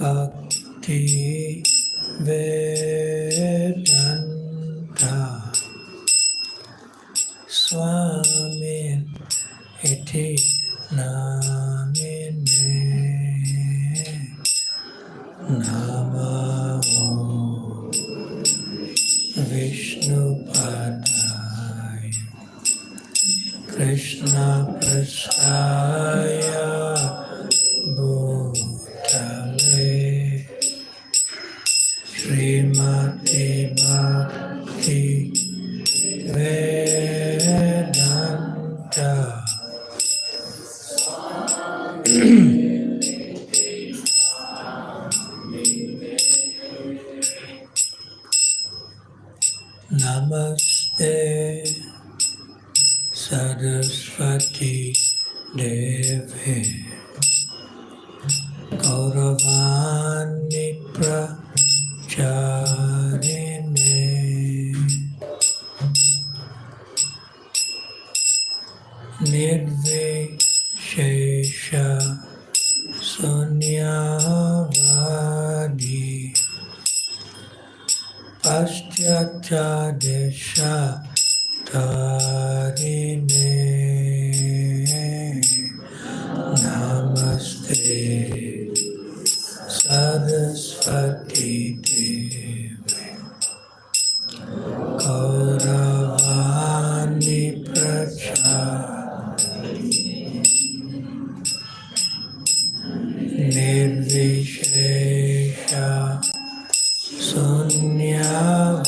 Bhakti Vedanta Swami iti namine Namaho Vishnupadaya Krishna Prasaya Bhutale Srimati Bhakti Vedanta Namaste Saraswati Devi Gauravani Pracharine Nirvishesha Sunyavadi Paschatya Desha Tarine Namaste Saraswati Devi Gauravani Pracharine Nirvishesha Sunyavadi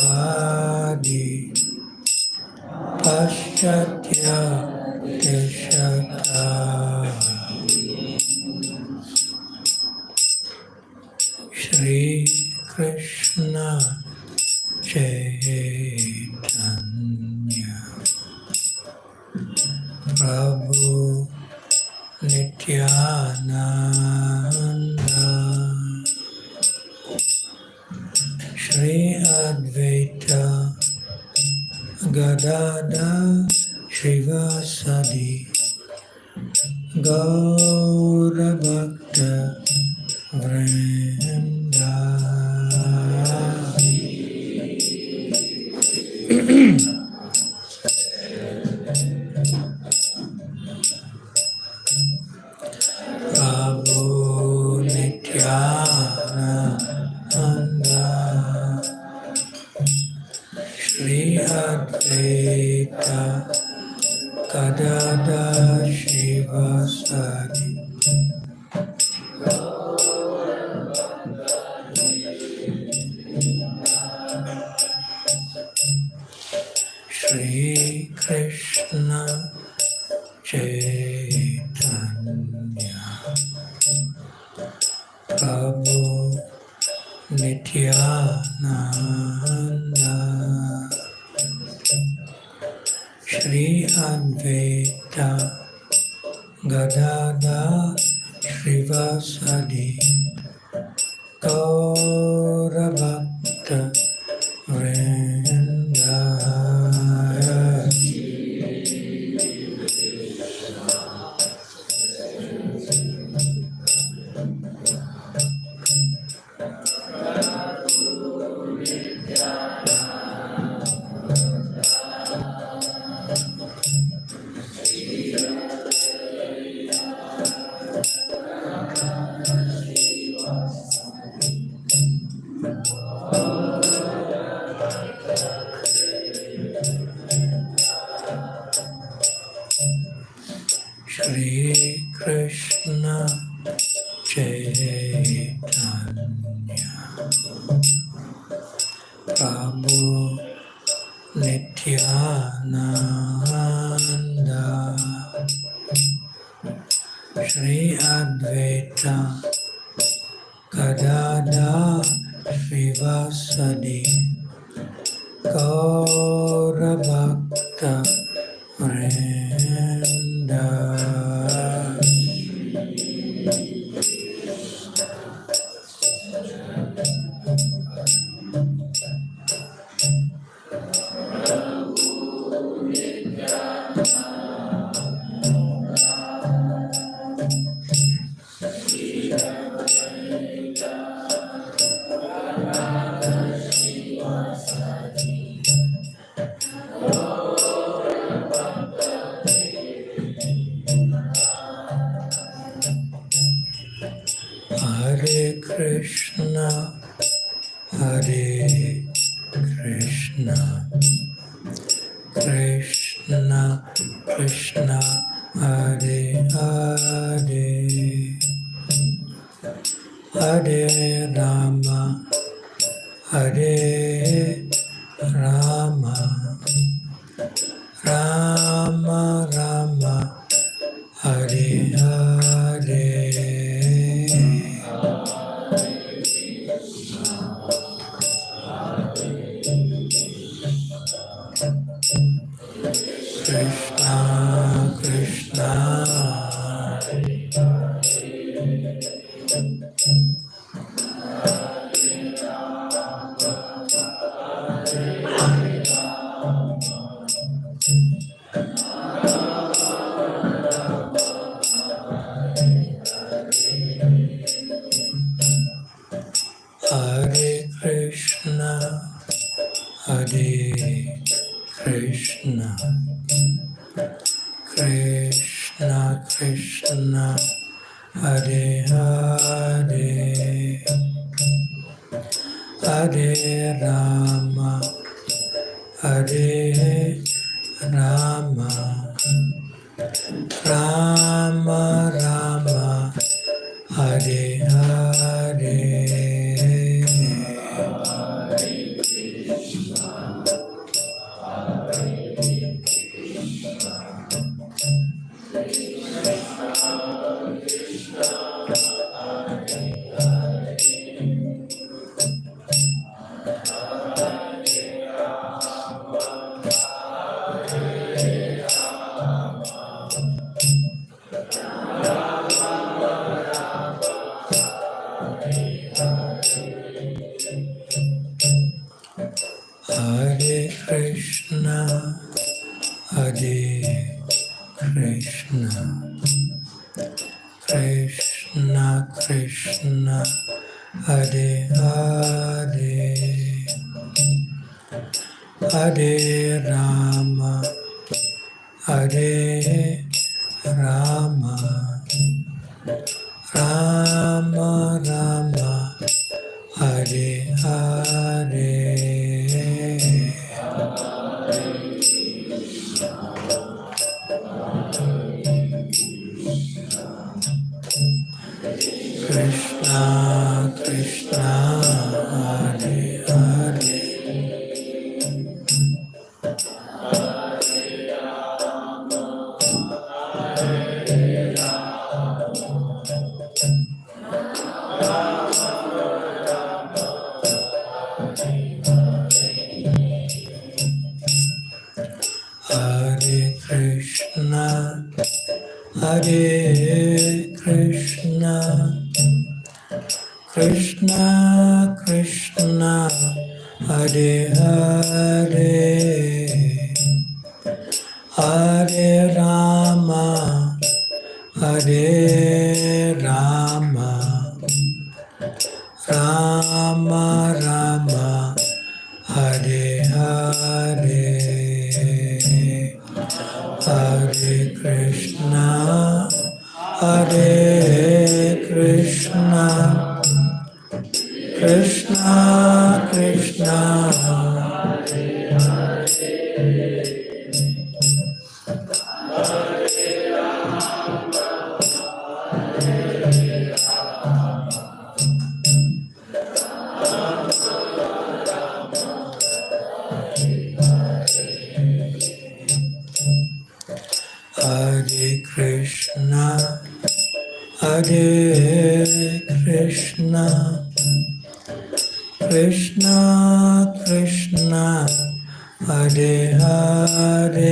Paschatya Deshata Shri Krishna Chaitanya Prabhu Nityananda Shri Advaita Gadada Shrivasadi Gaura Bhakta Vrinda Prabhu Nityananda Shri Advaita Gadada Shrivasadi Shri Krishna Chaitanya Prabhu Nityananda Shri Advaita Gadada Shrivasadi Gaura Bhakta Vrinda Shri Krishna Chaitanya Prabhu Nityananda Shri Advaita Gadada Shrivasadi Gaura Bhakta Vrinda Hare Krishna, Hare Krishna, Krishna Krishna, Hare Hare, Hare Rama, Hare Rama, Rama Rama, Hare Hare. Krishna Krishna, Hare Krishna, Hare Krishna, Krishna Krishna, Hare Hare, Hare Rama, Hare Rama, Rama Rama, Hare Hare. Hare Krishna, Hare Krishna, Krishna Krishna, Hare Hare, Hare Rama, Hare Rama, Rama Rama, Hare Hare. Krishna Krishna, Hare Hare, Hare Krishna, Hare Krishna, Krishna Krishna, Hare Hare, Hare Rama, Hare Rama, Rama Rama, Hare Hare, Hare Krishna, Hare Krishna, Krishna Krishna, Hare Krishna, Hare Krishna, Krishna Krishna, Hare Hare,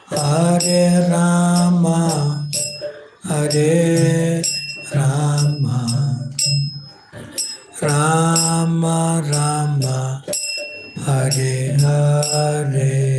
Hare Rama, Hare Rama, Rama Rama, Hare Hare.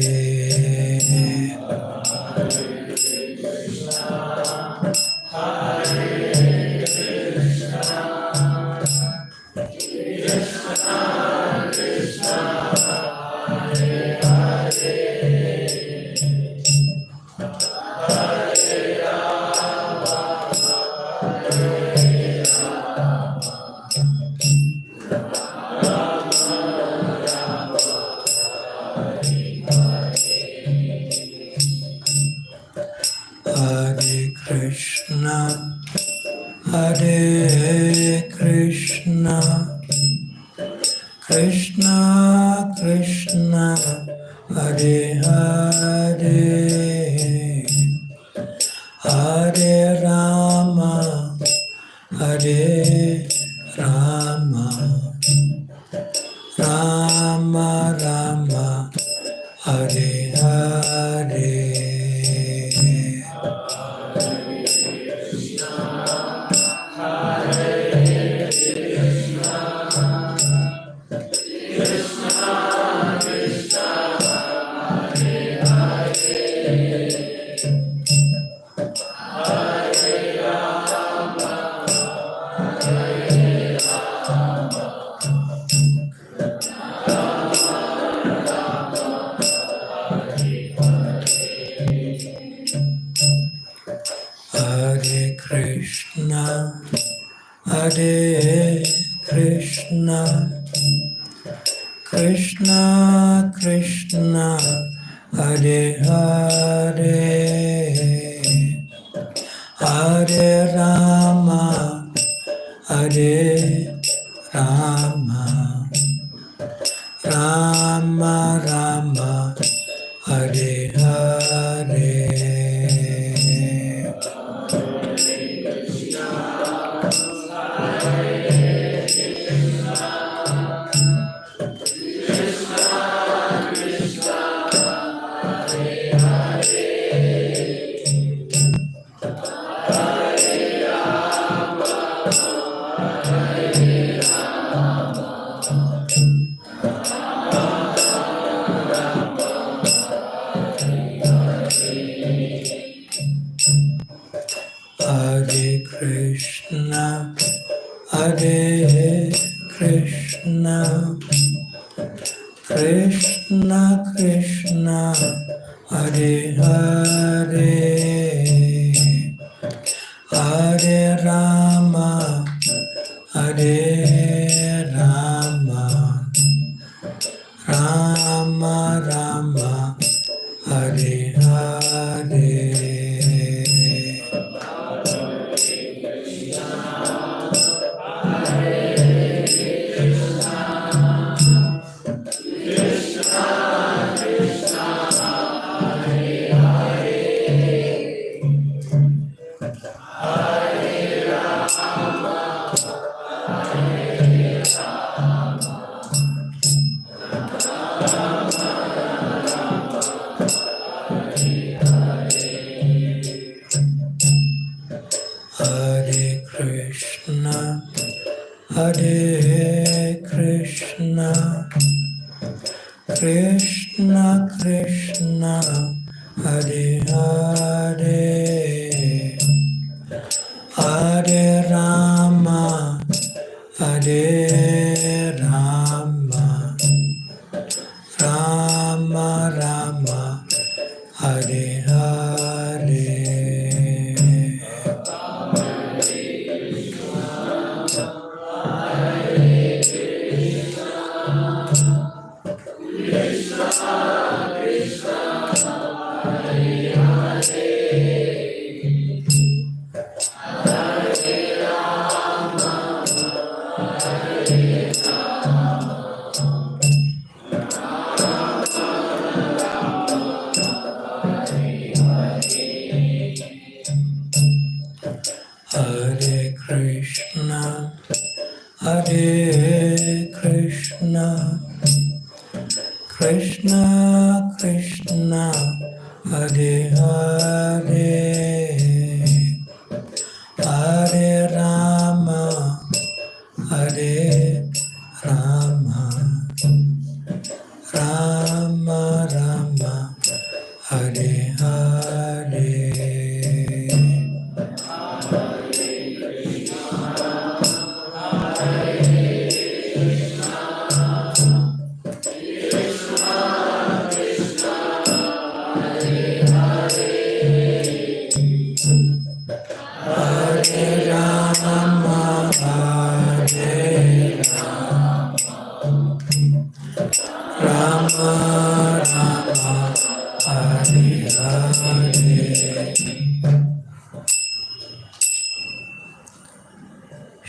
Hare Krishna, Krishna Krishna, Hare Hare, Hare Rama, Hare Rama, Rama Rama, Hare Hare. Hare Krishna, Hare Krishna, Krishna Krishna, Hare Hare, Hare Rama, Hare Rama, Rama Rama, Hare Hare. Hare Krishna, Hare Krishna, Krishna Krishna, Hare Hare, Hare Rama, Hare Rama, Rama Rama, Hare Hare. Hare Krishna, Hare Krishna, Krishna Krishna, Hare Hare, Hare Rama, Hare Rama, Rama Rama, Hare Hare. Hare Krishna, Hare Krishna, Krishna Krishna, Hare Hare, Hare Rama, Hare Rama, Rama Rama, Hare Hare.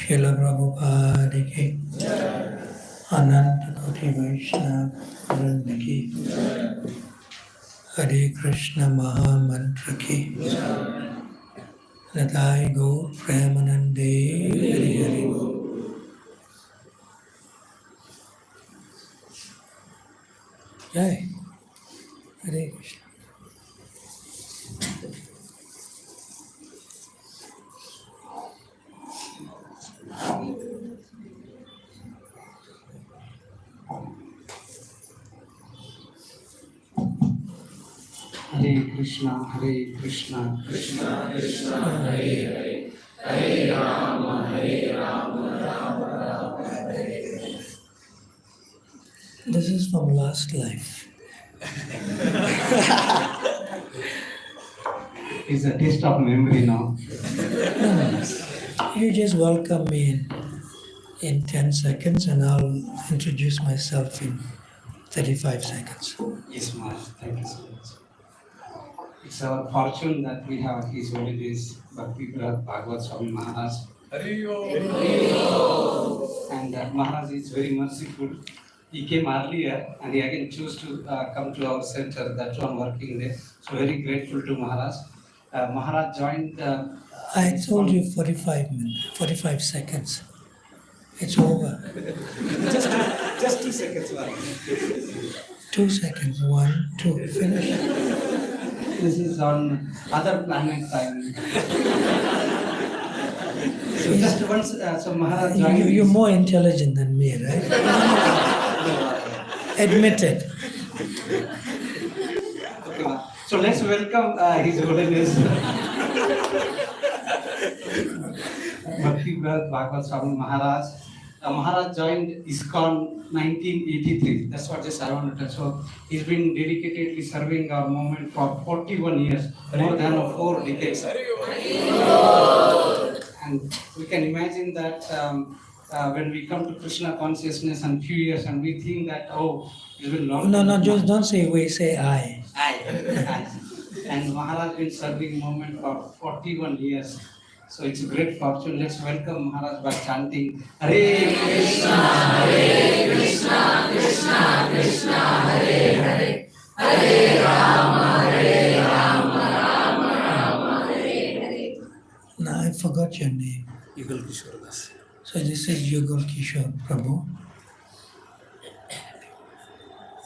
Srila Prabhupada ki, Ananta Koti Vaishnava Vrinda ki, Hare Krishna Maha Mantra ki, Nadai Gaur Premanande Hare Hare. Jai Hare Krishna. Hare Krishna, Krishna Krishna, Hare Hare, Hare Rama, Rama Rama, Hare Hare. This is from last life. It's a taste of memory now. No. You just welcome me in 10 seconds and I'll introduce myself in 35 seconds. Yes, Maharaj. Thank you so much. It's our fortune that we have His Holiness Bhakti Brhat Bhagavata Swami Maharaj. And Maharaj is very merciful. He came earlier and he again chose to come to our center. That's why I'm working there. So very grateful to Maharaj. Maharaj joined. I told you 45 seconds. It's over. just 2 seconds. 2 seconds. 1, 2. Finish. This is on other planet time. So just once, so Maharaj joined. You're more intelligent than me, right? Admit it. Okay, so let's welcome His Holiness Bhakti Brhat Bhagavata Swami Maharaj. Maharaj joined ISKCON 1983. That's what just I want to tell. So he's been dedicatedly serving our movement for 41 years, more than 4 decades. And we can imagine that when we come to Krishna consciousness and few years and we think that, oh, it will not. No, just don't say we, say I. I. And Maharaj been serving movement for 41 years. So it's a great fortune. Let's welcome Maharaj by chanting Hare Krishna, Krishna Krishna, Hare Hare, Hare Rama, Rama Hare Hare. Now I forgot your name. Yugal Kishore Das. So this is Yugal Kishore Prabhu.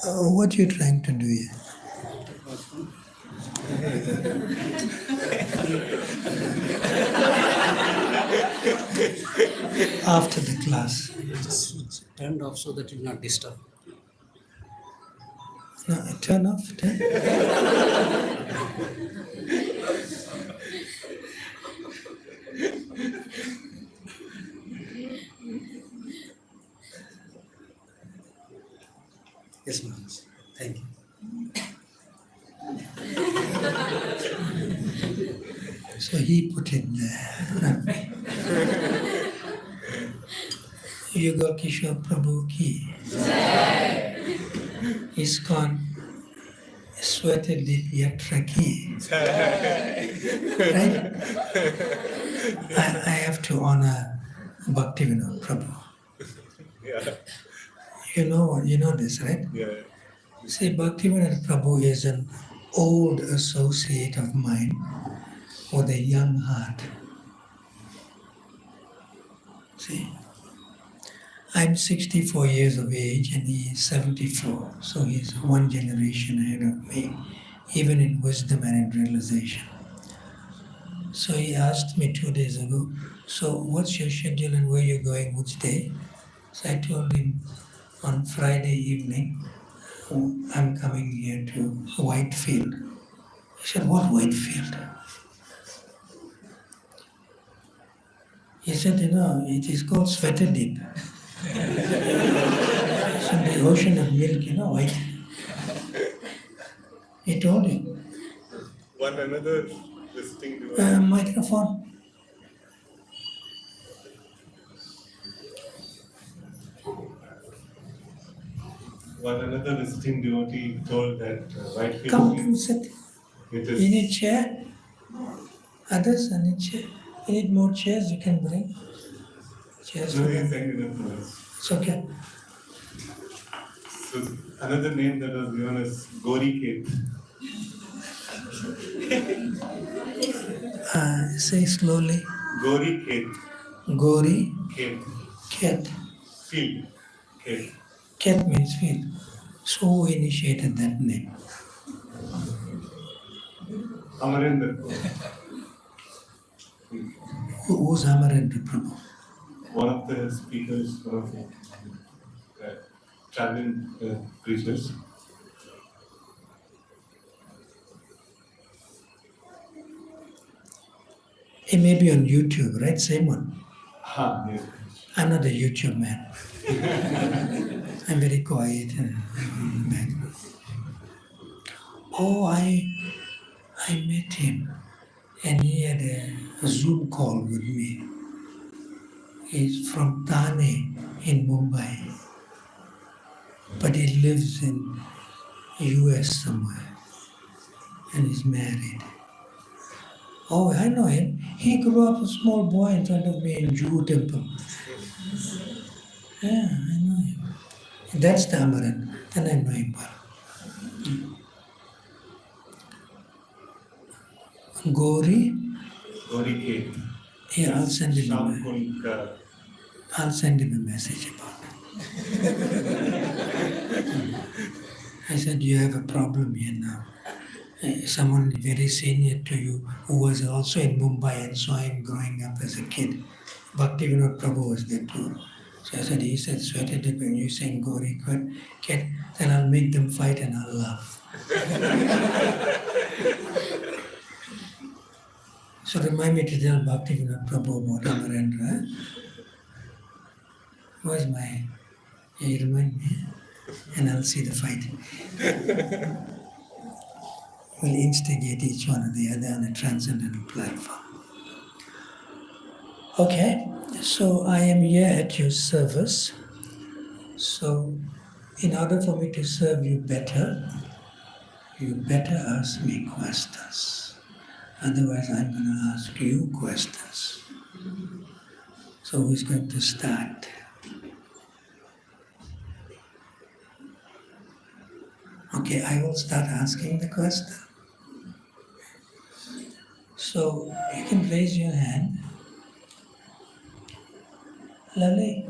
What are you trying to do here? After the class. Just turned off so that you will not disturb. No, turn off. Yes, Maharaj. Thank you. So he put it there. Yugal Kishore Prabhu ki. ISKCON Swati Deep Yatra ki. Right? I have to honor Bhakti Vinod Prabhu. Yeah. You know this, right? Yeah. See, Bhakti Vinod Prabhu is an old associate of mine with a young heart. See, I'm 64 years of age and he is 74, so he's one generation ahead of me, even in wisdom and in realization. So he asked me 2 days ago, so what's your schedule and where you're going which day? So I told him on Friday evening, I'm coming here to Whitefield. He said, what Whitefield? He said, it is called Svetadip. It's in the ocean of milk, white. He told him. One another visiting Microphone. One another visiting devotee told that Whitefield. Come sit. It You is. need chair? Others, I need chair. You need more chairs you can bring. Just No, for he the- sang enough noise. It's okay. So another name that was given is Gori Kate. Say slowly. Gori Kate. Gori, Kate. cat. Field. Kate. Cat means field. So who initiated that name? Amarendra. Who's Amarendra Prabhu? One of the speakers, one of the traveling preachers. He may be on YouTube, right? Same one. Yes. I'm not a YouTube man. I'm very quiet and back. Oh, I met him, and he had a Zoom call with me. He's from Thane in Mumbai, but he lives in US somewhere, and he's married. Oh, I know him. He grew up a small boy in front of me in Jew temple. Yeah, I know him. That's the Amaran. Then I know him well. Gori, Gori Kate. yeah, I'll send him Shamkulka. I'll send him a message about it. I said, you have a problem here now. Someone very senior to you who was also in Mumbai and saw him growing up as a kid. Bhakti Vinod Prabhu was there too. So I said, he said, sweated it when you saying Gori Kat, then I'll make them fight and I'll laugh. So remind me to tell Bhakti Vinod Prabhu about Amarendra. Where's my, you remind me, and I'll see the fight. We'll instigate each one or the other on a transcendental platform. Okay, so I am here at your service. So in order for me to serve you better ask me questions. Otherwise, I'm going to ask you questions. So who's going to start? Okay, I will start asking the question. So you can raise your hand. Lali.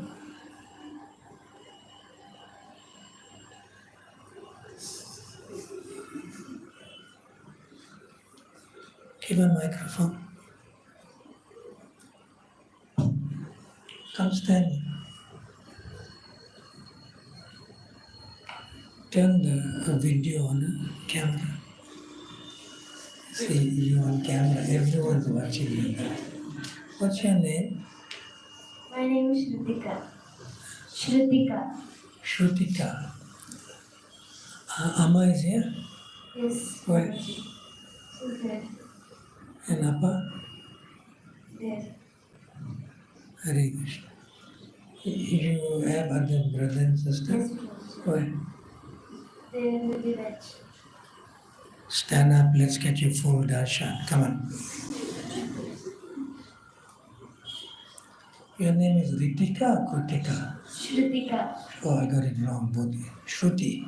Give a microphone. Come stand. Turn the video on the camera. See you on camera. Everyone's watching you. What's your name? My name is Shrutika. Shrutika. Shrutika. Amma is here? Yes. Where? She's there. And Appa? There. Hare Krishna. You have other brothers and sisters? Yes. Where? There will be that. Stand up, let's get you full darshan. Come on. Your name is Ritika or Kritika? Shrutika. Oh, I got it wrong, both. Shruti.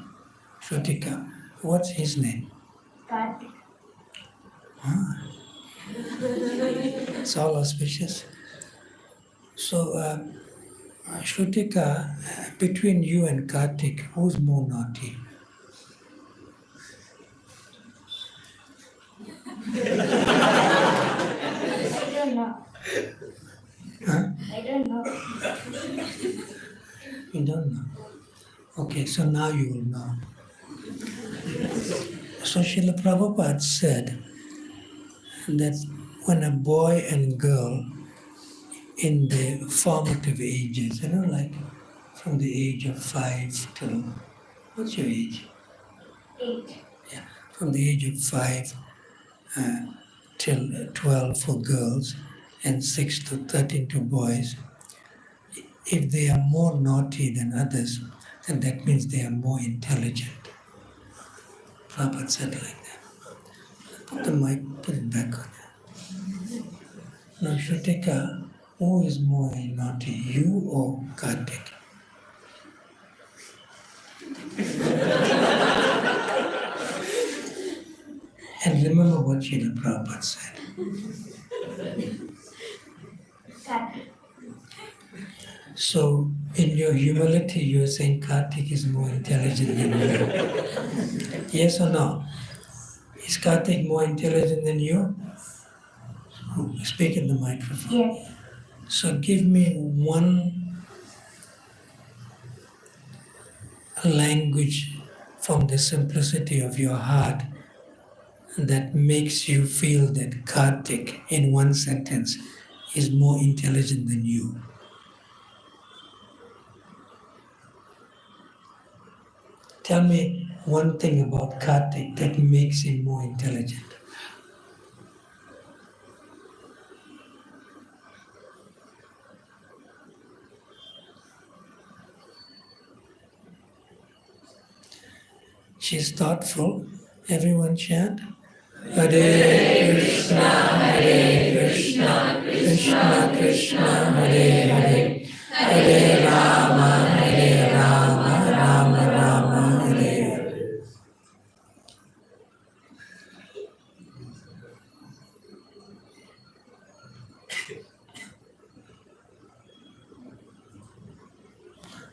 Shrutika. What's his name? Kartik. Ah. It's all auspicious. So, Shrutika, between you and Kartik, who's more naughty? I don't know. Huh? I don't know. You don't know. Okay, so now you will know. So Srila Prabhupada said that when a boy and girl in the formative ages, like from the age of 5 till, what's your age? 8. Yeah, from the age of 5 till 12 for girls and 6 to 13 to boys, if they are more naughty than others, then that means they are more intelligent. Prabhupada said like that. Put the mic, put it back on. Now, Shrutika, Who is more naughty, you or Kartik? And remember what Srila Prabhupada said. Kartik. So, in your humility, you are saying Kartik is more intelligent than you. Yes or no? Is Kartik more intelligent than you? Speak in the microphone. Yes. So, give me one language from the simplicity of your heart that makes you feel that Kartik, in one sentence, is more intelligent than you. Tell me one thing about Kartik that makes him more intelligent. She's thoughtful. Everyone chant. Hare Krishna, Krishna Krishna, Hare Hare, Hare Rama, Rama Rama, Hare Hare.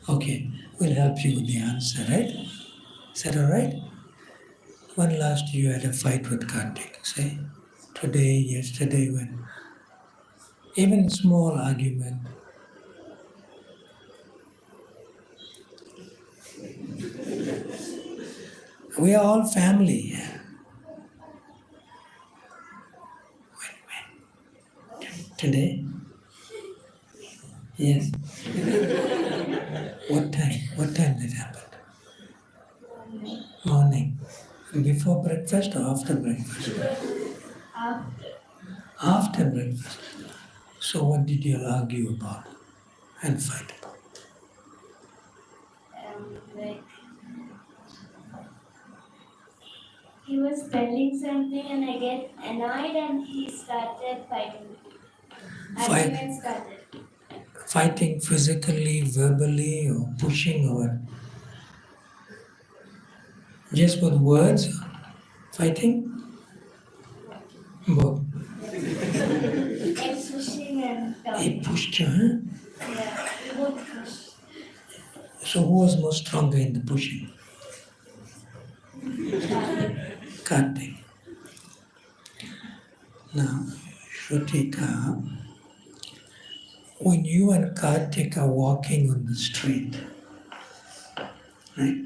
Okay, we'll help you with the answer, right? Is that all right? When last you had a fight with Kartik? Say, today, yesterday, when? Even small argument. We are all family here. When? Today? Yes. What time? What time that happened? Morning. Before breakfast or after breakfast? After. After breakfast. So what did you argue about and fight about? Like he was telling something and I get annoyed and he started fighting. Argument started. Fighting physically, verbally, or pushing, or just with words? Fighting? Both. Like pushing and He talking. pushed you, huh? Yeah, we both pushed. So who was more stronger in the pushing? Kartik. Now, Shrutika, when you and Kartik are walking on the street, right?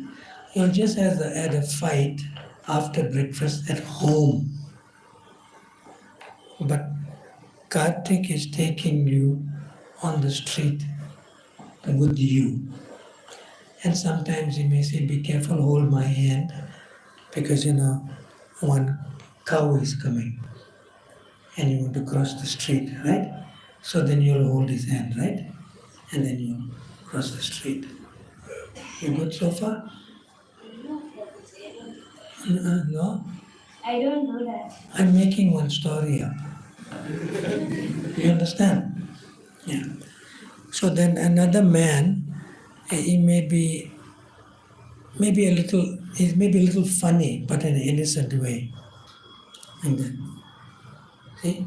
You just had a fight after breakfast at home. But Kartik is taking you on the street with you. And sometimes he may say, be careful, hold my hand, because one cow is coming and you want to cross the street, right? So then you'll hold his hand, right? And then you'll cross the street. You good so far? No? I don't do that. I'm making one story up. You understand? Yeah. So then another man, he may be he's maybe a little funny, but in an innocent way. And then, see?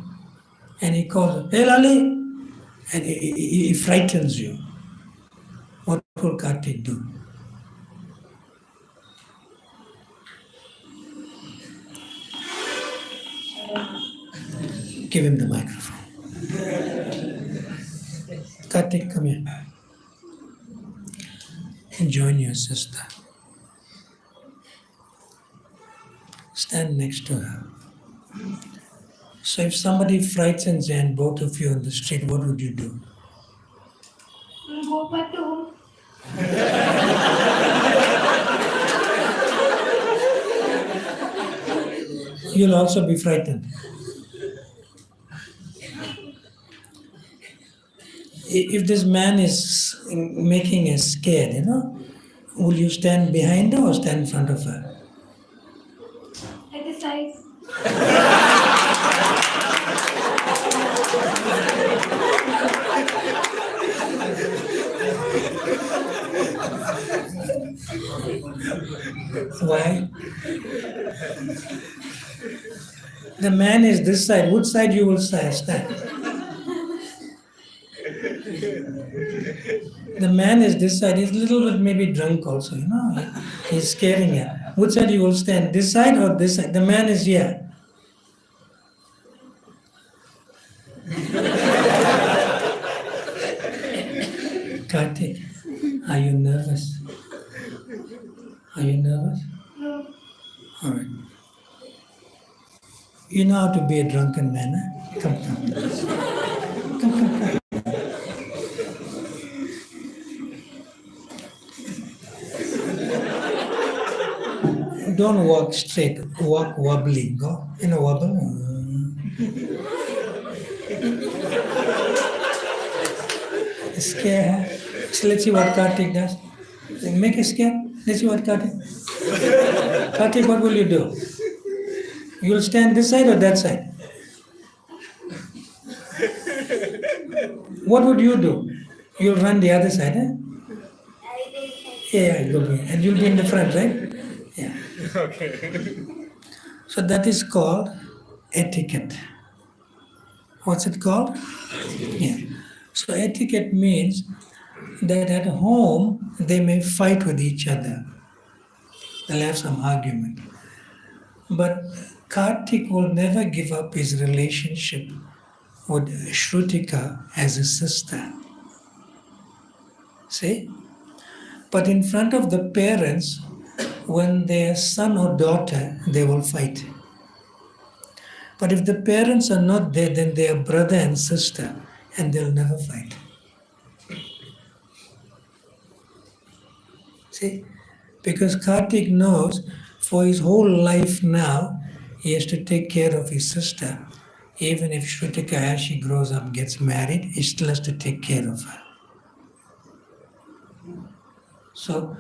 And he calls, hey Lali! And he frightens you. What will Kartik do? Give him the microphone. Kartik, come here. And join your sister. Stand next to her. So if somebody frightens you and both of you on the street, what would you do? Go back to home. You'll also be frightened. If this man is making us scared, will you stand behind her or stand in front of her? At the sides. Why? The man is this side. Which side you will stand? The man is this side. He's a little bit maybe drunk also, He's scaring you. Which side you will stand? This side or this side? The man is here. Kartik, are you nervous? Are you nervous? No. All right. You know how to be a drunken man, huh? Come. Come. Don't walk straight, walk wobbly. Go in a wobble. Scare her. So let's see what Kartik does. Make a scare. Let's see what Kartik. Kartik, what will you do? You'll stand this side or that side? What would you do? You'll run the other side, eh? Yeah, you'll be, and you'll be in the front, right? Yeah. Okay. So that is called etiquette. What's it called? Yeah. So etiquette means that at home they may fight with each other. They'll have some argument. But Kartik will never give up his relationship with Shrutika as a sister. See? But in front of the parents, when their son or daughter, they will fight. But if the parents are not there, then they are brother and sister, and they'll never fight. See? Because Kartik knows for his whole life now, he has to take care of his sister. Even if Shrutika, as she grows up, gets married, he still has to take care of her. So,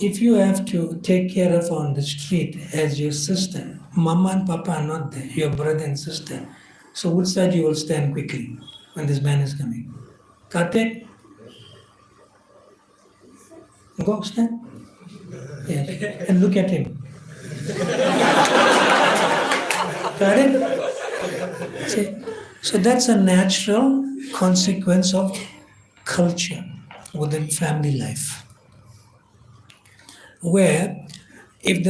if you have to take care of her on the street as your sister, Mama and Papa are not there, your brother and sister. So, which side you will stand quickly when this man is coming? Kartik? Go stand. Yes. And look at him. Got it? See? So that's a natural consequence of culture within family life. Where if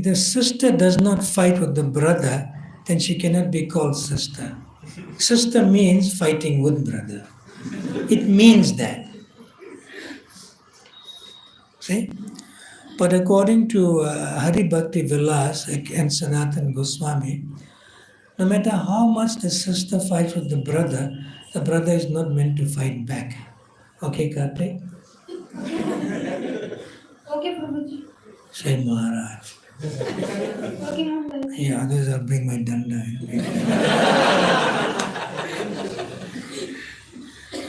the sister does not fight with the brother, then she cannot be called sister. Sister means fighting with brother. It means that. See? But according to Hari Bhakti Vilas and Sanatan Goswami, no matter how much the sister fights with the brother is not meant to fight back. Okay, Kartik? Okay, Prabhuji. Say Maharaj. Okay, Maharaj. Yeah, others will bring my danda.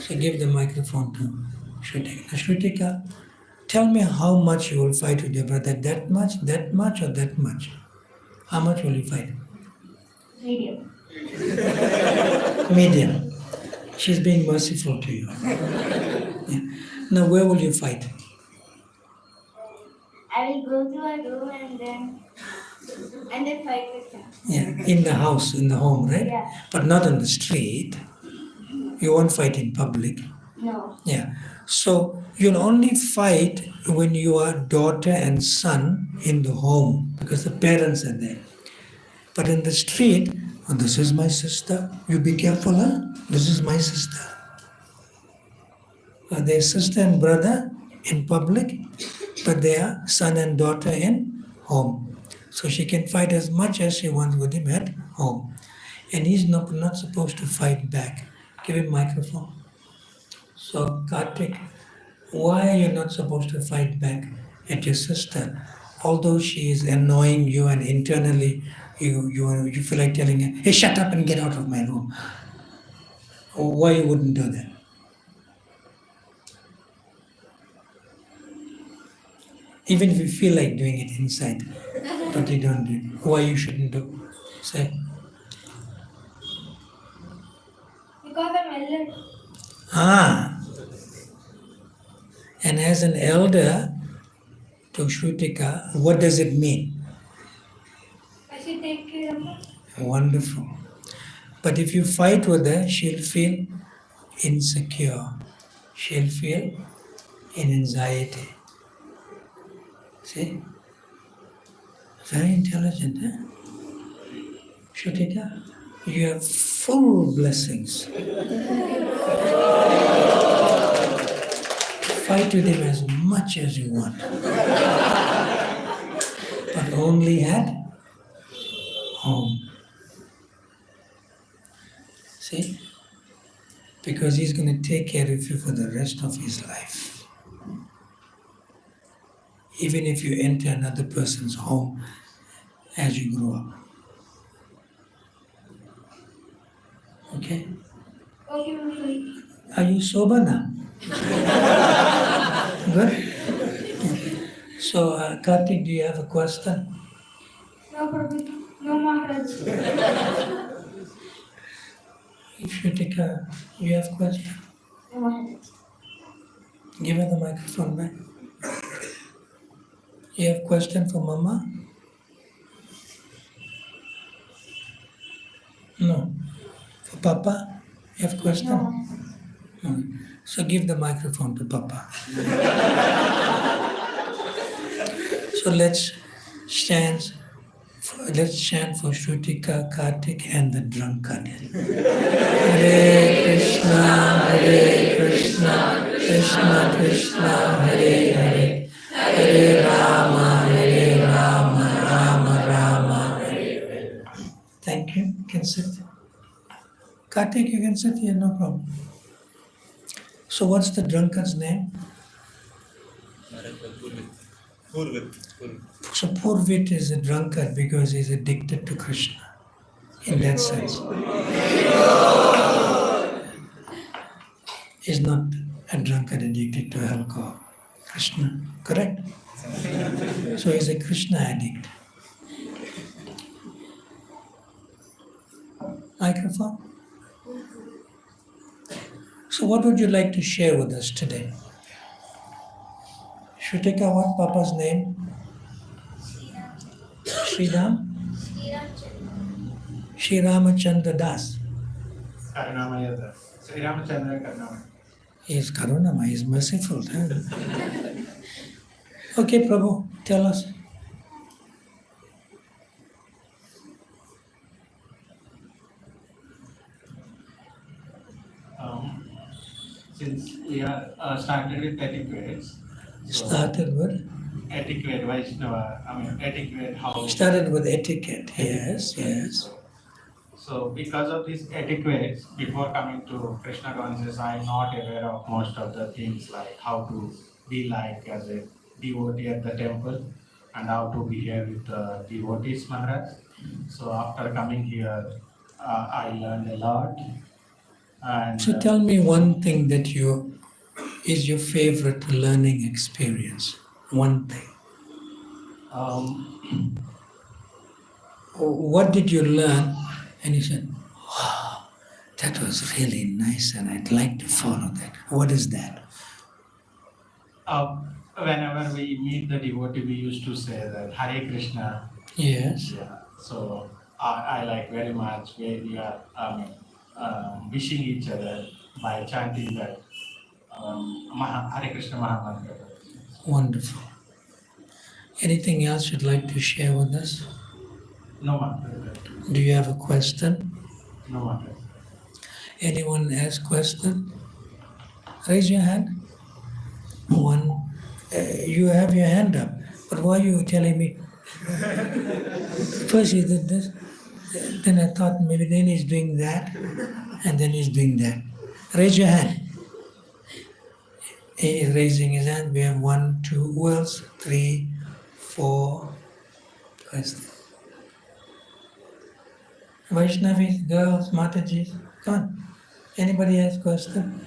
So give the microphone to Shrutika. Shrutika, tell me how much you will fight with your brother. That much, or that much? How much will you fight? Medium. Medium. She's being merciful to you. Yeah. Now, where will you fight? I will go to a room and then fight with him. Yeah, in the house, in the home, right? Yeah. But not on the street. You won't fight in public. No. Yeah. So you'll only fight when you are daughter and son in the home because the parents are there. But in the street, oh, this is my sister. You be careful, huh? This is my sister. They're sister and brother in public, but they are son and daughter in home. So she can fight as much as she wants with him at home. And he's not supposed to fight back. Give him microphone. So Kartik, why are you not supposed to fight back at your sister? Although she is annoying you and internally you feel like telling her, hey, shut up and get out of my room. Why you wouldn't do that? Even if you feel like doing it inside, but you don't do it. Why you shouldn't do? Say. Because I'm elder. Ah. And as an elder, to Shrutika, what does it mean? I should take care of her. Wonderful. But if you fight with her, she'll feel insecure. She'll feel in anxiety. See? Very intelligent, huh? Shrutika, you have full blessings. Fight with him as much as you want. But only at home. See? Because he's going to take care of you for the rest of his life. Even if you enter another person's home as you grow up. Okay? Okay, Prabhuji. Are you sober now? Good? So, Karthik, do you have a question? No, Prabhuji. No, Maharaj. Shrutika, you have a question? No, Maharaj. Give her the microphone back. You have a question for Mama? No. For Papa? You have a question? No. No. So give the microphone to Papa. So let's chant for Shrutika, Karthik and the drunkard. Hare Krishna, Krishna Krishna, Hare Hare, Hare Rama, Rama Rama, Hare Hare. Thank you. You can sit. Karthik, you can sit here, no problem. So what's the drunkard's name? So Purvit is a drunkard because he's addicted to Krishna. In that sense. He's not a drunkard addicted to alcohol. Krishna, correct? So he's a Krishna addict. Microphone? So what would you like to share with us today? Shrutika, what Papa's name? Sriram? Sri Ramachandra Das. Karunamaya. Sri Ramachandra Karunamaya. He is Karunama, he is merciful. Huh? Okay, Prabhu, tell us. Since we are started with etiquettes, Started with? etiquette, Vaishnava, etiquette, how. Started with etiquette, yes. So because of this etiquette, before coming to Krishna consciousness, I am not aware of most of the things like how to be like as a devotee at the temple and how to behave with the devotees, Maharaj. So after coming here, I learned a lot. And So tell me one thing that is your favorite learning experience. One thing. What did you learn? And you said, wow, that was really nice and I'd like to follow that. What is that? whenever we meet the devotee, we used to say that Hare Krishna. Yes. Yeah. So I like very much where we are wishing each other by chanting that Hare Krishna Mahamantra. Wonderful. Anything else you'd like to share with us? No matter. Do you have a question? No matter. Anyone has question? Raise your hand. One. You have your hand up, but why are you telling me? First he did this, then I thought maybe then he's doing that, and then he's doing that. Raise your hand. He is raising his hand. We have 1, 2, who else? 3, 4 questions. Vaishnavis, girls, Matajis, come on. Anybody has question?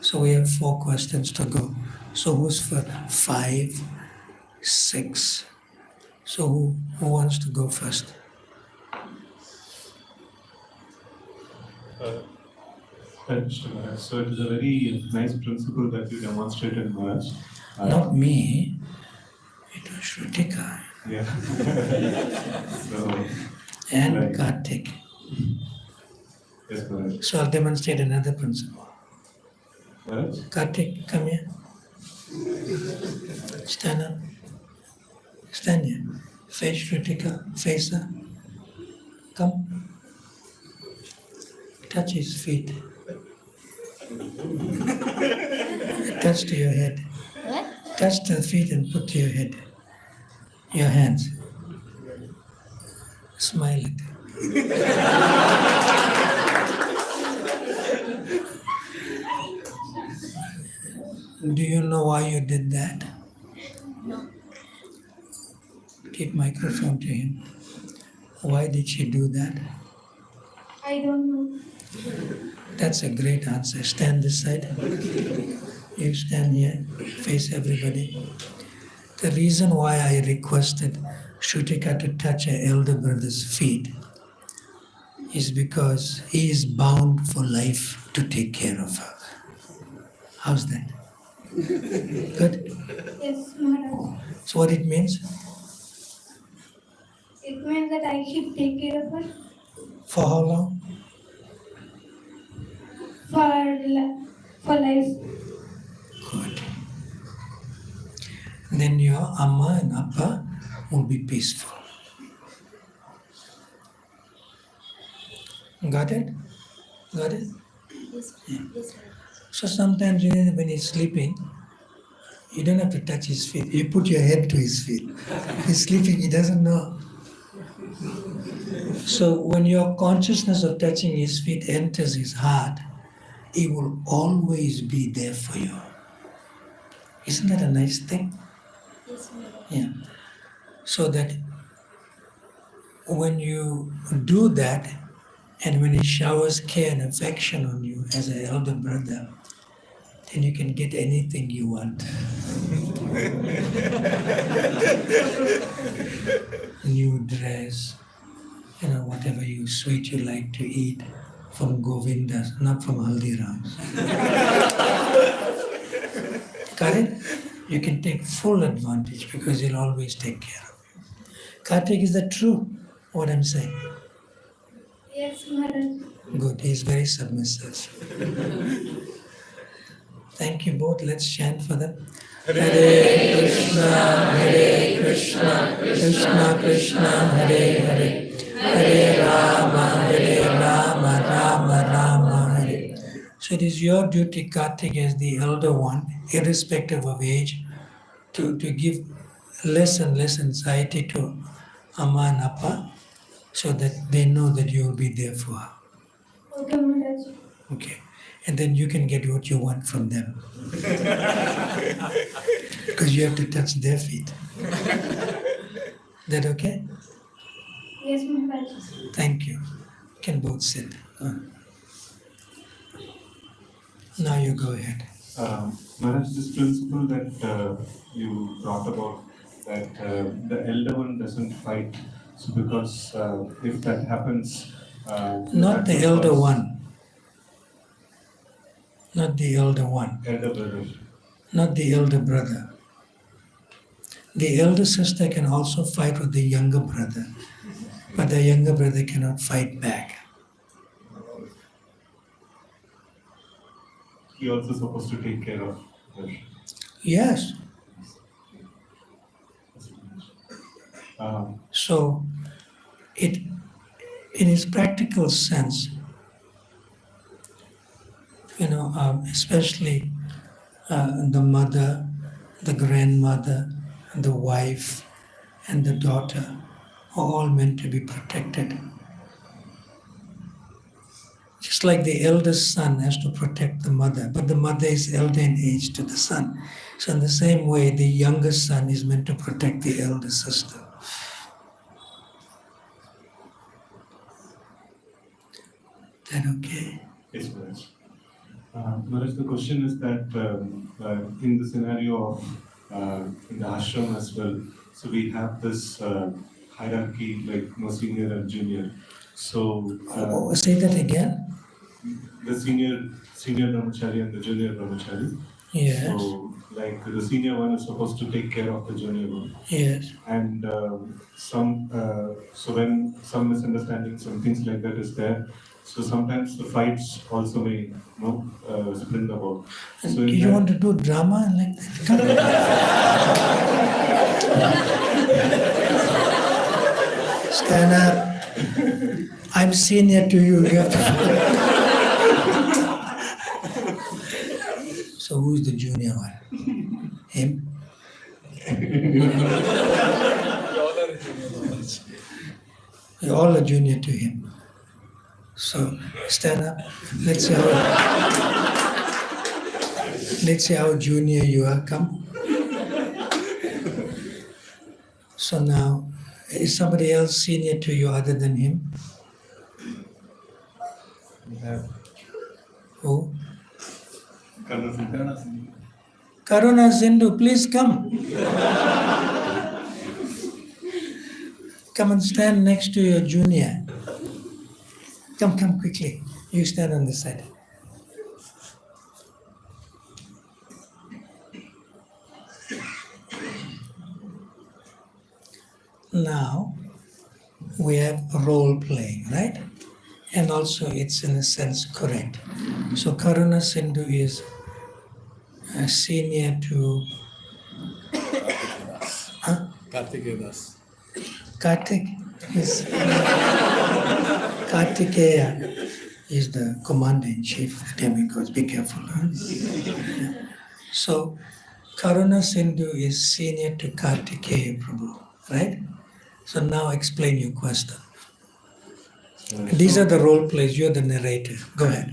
So we have 4 questions to go. So who's for 5, 6? So who wants to go first? So it is a very nice principle that you demonstrated, Maharaj. Not me. It was Shrutika Yeah. So, and right. Kartik. Yes, Maharaj. So I'll demonstrate another principle. Maharaj? Kartik, come here. Stand up. Stand here. Face Shrutika. Face her. Come. Touch his feet. Touch to your head. What? Touch the feet and put to your head. Your hands. Smile at them. Do you know why you did that? No. Keep microphone to him. Why did she do that? I don't know. That's a great answer. Stand this side. You stand here, face everybody. The reason why I requested Shrutika to touch her elder brother's feet is because he is bound for life to take care of her. How's that? Good? Yes, Maharaj. So what it means? It means that I should take care of her For how long? for life. Good. Then your Amma and Appa will be peaceful. Got it? Got it? Yes, Yeah. yes, Maharaj. So sometimes when he's sleeping, you don't have to touch his feet. You put your head to his feet. He's sleeping, he doesn't know. So when your consciousness of touching his feet enters his heart, he will always be there for you. Isn't that a nice thing? Yes, Maharaj. Yeah. So that when you do that, and when he showers care and affection on you as an elder brother, then you can get anything you want. New dress, whatever sweet you like to eat from Govinda's, not from Haldiram's. Correct? You can take full advantage because he'll always take care of you. Kartik, is that true, what I'm saying? Yes, Maharaj. Good, he's very submissive. Thank you both. Let's chant for them. Hare Krishna, Krishna Krishna, Hare Hare, Hare Rama, Rama Hare. So it is your duty, Kartik, as the elder one, irrespective of age, to give less and less anxiety to Amma and Appa, so that they know that you will be there for her. Okay, Maharaj. Okay. And then you can get what you want from them. Because you have to touch their feet. That okay? Yes, Maharaj. Thank you. You can both sit. Now you go ahead. Maharaj, this principle that you brought about, that the elder one doesn't fight. So because if that happens... Not the elder one. Not the elder one. Elder brother. Not the elder brother. The elder sister can also fight with the younger brother, but the younger brother cannot fight back. He also supposed to take care of her. Yes. So, in its practical sense, especially the mother, the grandmother, the wife, and the daughter are all meant to be protected. Just like the eldest son has to protect the mother, but the mother is elder in age to the son. So in the same way, the younger son is meant to protect the elder sister. That okay? Yes, Maharaj. Maharaj, the question is that in the scenario of in the ashram as well, so we have this hierarchy like senior and junior. So say that again. The senior brahmachari and the junior brahmachari. Yes. So, like the senior one is supposed to take care of the junior one. Yes. And so when some misunderstandings, some things like that is there, so sometimes the fights also may spring about. And So you want to do drama like that? Come. Stand up. I'm senior to you. You have to. So who's the junior one? Him? We all are junior to him. So stand up. Let's see how junior you are. Come. So now, is somebody else senior to you other than him? Who? Karuna Sindhu, please come. Come and stand next to your junior. Come quickly. You stand on this side. Now, we have role playing, right? And also it's in a sense correct. So Karuna Sindhu is a senior to Kartik is Kartikeya is the commander-in-chief of demigods. Be careful. Huh? So Karuna Sindhu is senior to Kartikeya Prabhu, right? So now explain your question. These are the role plays. You're the narrator. Go ahead.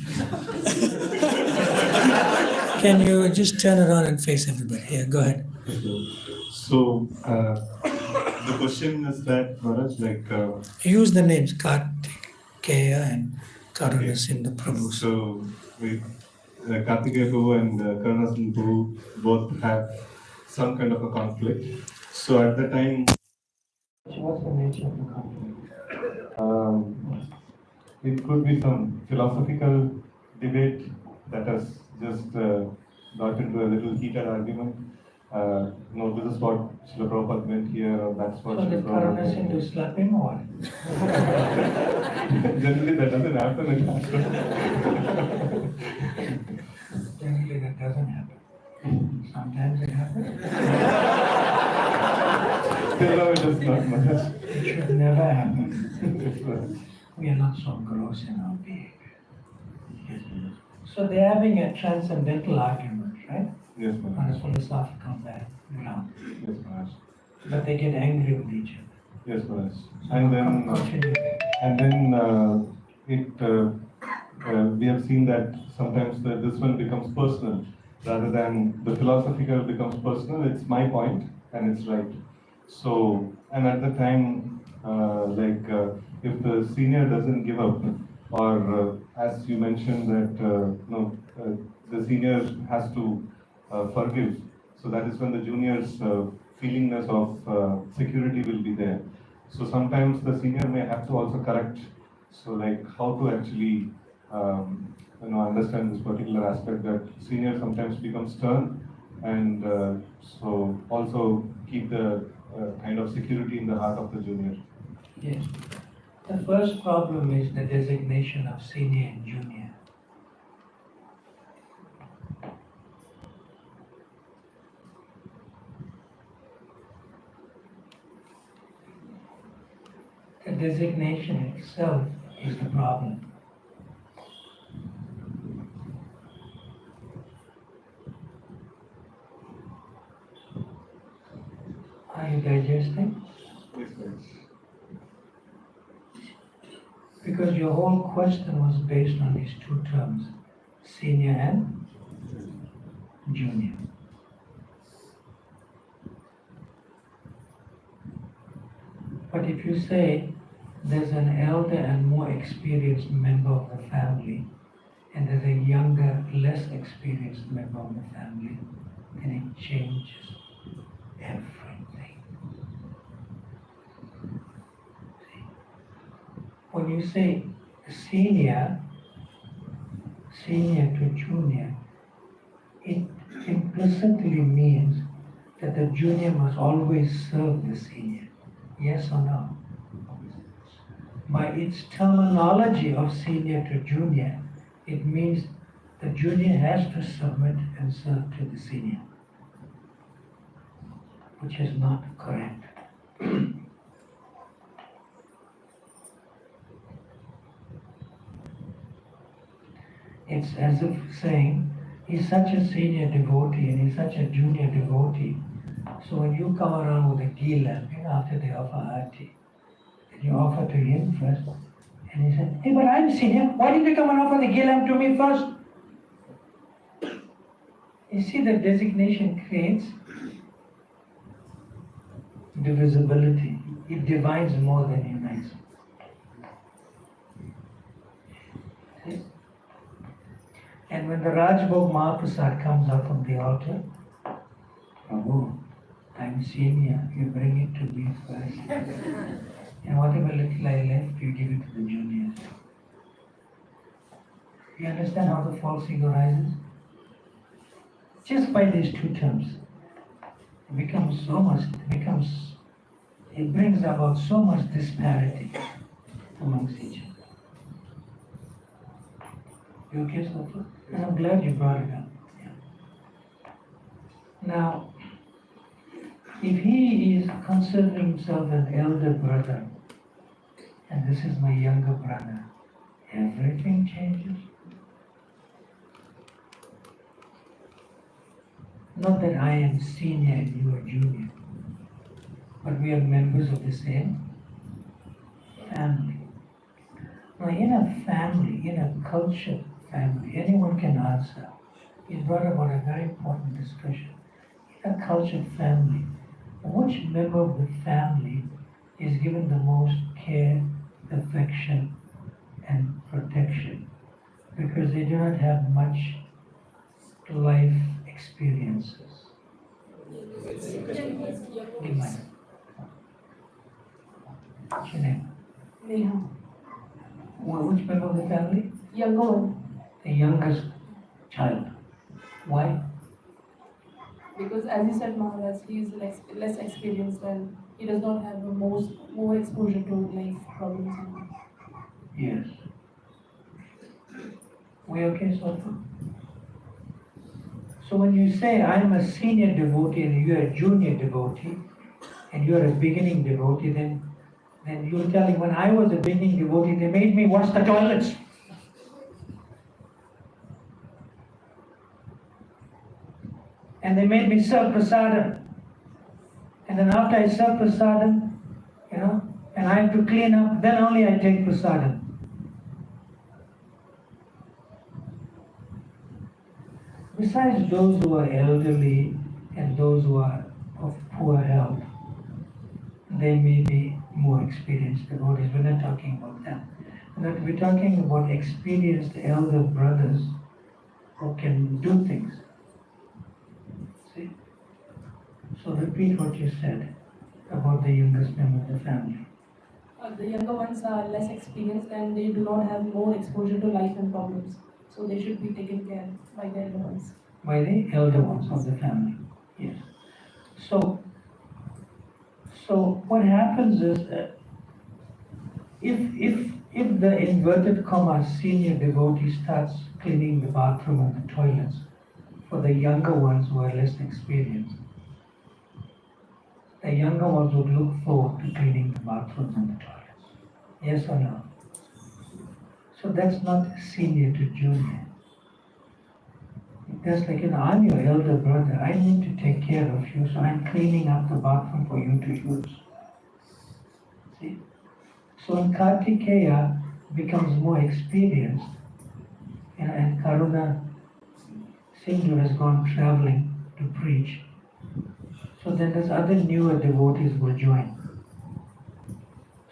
Can you just turn around and face everybody? Yeah, go ahead. So the question is that, Maharaj, use the names Kartikeya and Karuna Sindhu Prabhu. So Kartikeya Prabhu and Karuna Sindhu Prabhu both have some kind of a conflict. So at the time, What's the nature of the conflict? it could be some philosophical debate that has just got into a little heated argument. No, this is what Srila Prabhupada meant here, or that's what So the Srila Prabhupada Karuna Sindhu meant. slap him or what? Generally, that doesn't happen in Ashram. Generally that doesn't happen. Sometimes it happens. Till now, it does not much. It should never happen. We are not so gross in our behavior. So they're having a transcendental argument, right? Yes, On Maharaj. a philosophical background. Yes, Maharaj. But they get angry with each other. Yes, Maharaj. So And then, we have seen that sometimes this one becomes personal rather than the philosophical becomes personal. It's my point and it's right. So, and at the time, if the senior doesn't give up, or as you mentioned that the senior has to forgive. So that is when the junior's feelingness of security will be there. So sometimes the senior may have to also correct. So like how to actually understand this particular aspect that senior sometimes becomes stern, and so also keep the kind of security in the heart of the junior. Yes. The first problem is the designation of senior and junior. The designation itself is the problem. Are you digesting? Yes, sir. Because your whole question was based on these two terms, senior and junior. But if you say there's an elder and more experienced member of the family, and there's a younger, less experienced member of the family, then it changes everything. See? When you say senior to junior, it implicitly means that the junior must always serve the senior. Yes or no? By its terminology of senior to junior, it means the junior has to submit and serve to the senior, which is not correct. It's as if saying, he's such a senior devotee and he's such a junior devotee. So when you come around with a ghee lamp, after they offer arti, then you offer to him first. And he said, hey, but I'm senior. Why didn't you come and offer the ghee lamp to me first? You see, the designation creates divisibility. It divides more than unites. See? And when the Rajbhog Mahaprasad comes out from the altar, Prabhu, I'm senior, you bring it to me first. And whatever little I left, you give it to the juniors. You understand how the false ego rises? Just by these two terms, it brings about so much disparity amongst each other. You okay so far? And I'm glad you brought it up. Yeah. Now, if he is considering himself an elder brother, and this is my younger brother, everything changes. Not that I am senior and you are junior, but we are members of the same family. Now, in a family, in a cultured family, anyone can answer. He brought about a very important discussion. In a cultured family, which member of the family is given the most care, affection, and protection? Because they do not have much life experiences. Give mine. What's your name? Neha. Which member of the family? Younger one. The youngest child. Why? Because as you said, Maharaj, he is less experienced and he does not have more exposure to life problems. Yes. We okay so far? So when you say I'm a senior devotee and you're a junior devotee and you're a beginning devotee, then you're telling when I was a beginning devotee, they made me wash the toilets. And they made me serve prasadam. And then after I serve prasadam, and I have to clean up, then only I take prasadam. Besides those who are elderly and those who are of poor health, they may be more experienced devotees. We're not talking about them. We're talking about experienced elder brothers who can do things. See? So repeat what you said about the youngest member of the family. The younger ones are less experienced and they do not have more exposure to life and problems. So they should be taken care by the elder ones. By the elder ones of the family. Yes. So what happens is if the inverted comma senior devotee starts cleaning the bathroom and the toilets for the younger ones who are less experienced, the younger ones would look forward to cleaning the bathrooms and the toilets. Yes or no? So that's not senior to junior. That's like, I'm your elder brother. I need to take care of you, so I'm cleaning up the bathroom for you to use. See? So when Kartikeya becomes more experienced, and Karuna Sindhu has gone traveling to preach, so then there's other newer devotees will join.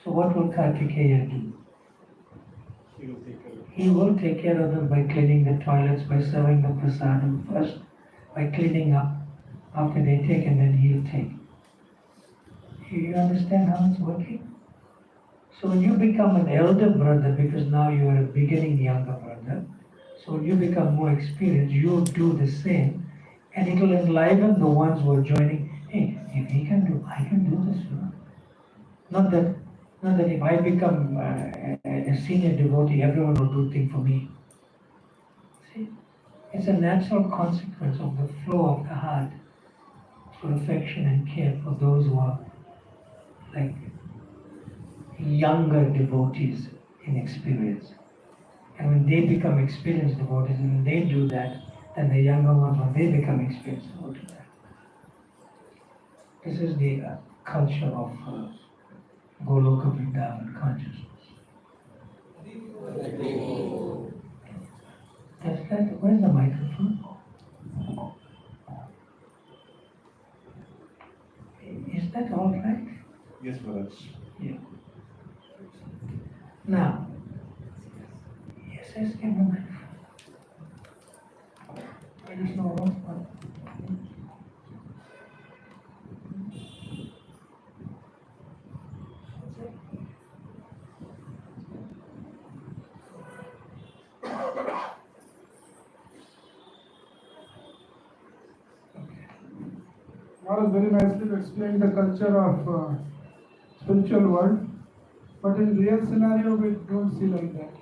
So what will Kartikeya do? He will take care of them by cleaning the toilets, by serving the prasadam first, by cleaning up. After they take, and then he'll take. You understand how it's working? So when you become an elder brother, because now you are a beginning younger brother, so when you become more experienced, you'll do the same And it will enliven the ones who are joining. Hey, if he can do, I can do this. Not that if I become a senior devotee, everyone will do things for me. See, it's a natural consequence of the flow of the heart for affection and care for those who are like younger devotees in experience. And when they become experienced devotees and they do that, then the younger ones, when they become experienced, will do that. This is the culture of Goloka Vrindavan consciousness. Where's the microphone? Is that all right? Yes, Maharaj. Yeah. Now, yes, give me the microphone. There is no one. Maharaj very nicely explained the culture of spiritual world, but in real scenario we don't see like that.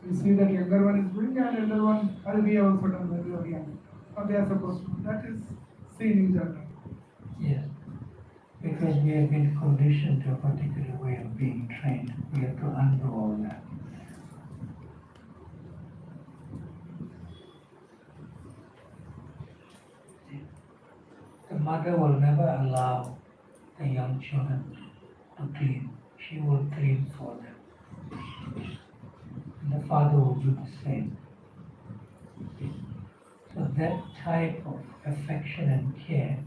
We see that younger one is doing and elder one, we have also done when we are young. Or they are supposed to. That is seen in general. Yes, because we have been conditioned to a particular way of being trained. We have to undo all that. The mother will never allow the young children to clean. She will clean for them. And the father will do the same. So that type of affection and care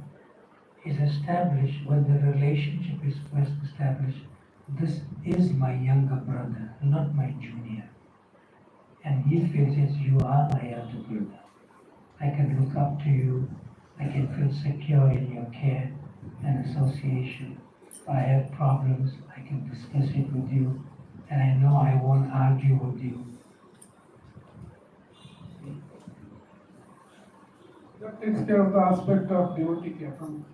is established when the relationship is first established. This is my younger brother, not my junior. And he feels, yes, you are my elder brother. I can look up to you. I can feel secure in your care and association. If I have problems, I can discuss it with you. And I know I won't argue with you. That takes care of the aspect of devotee care from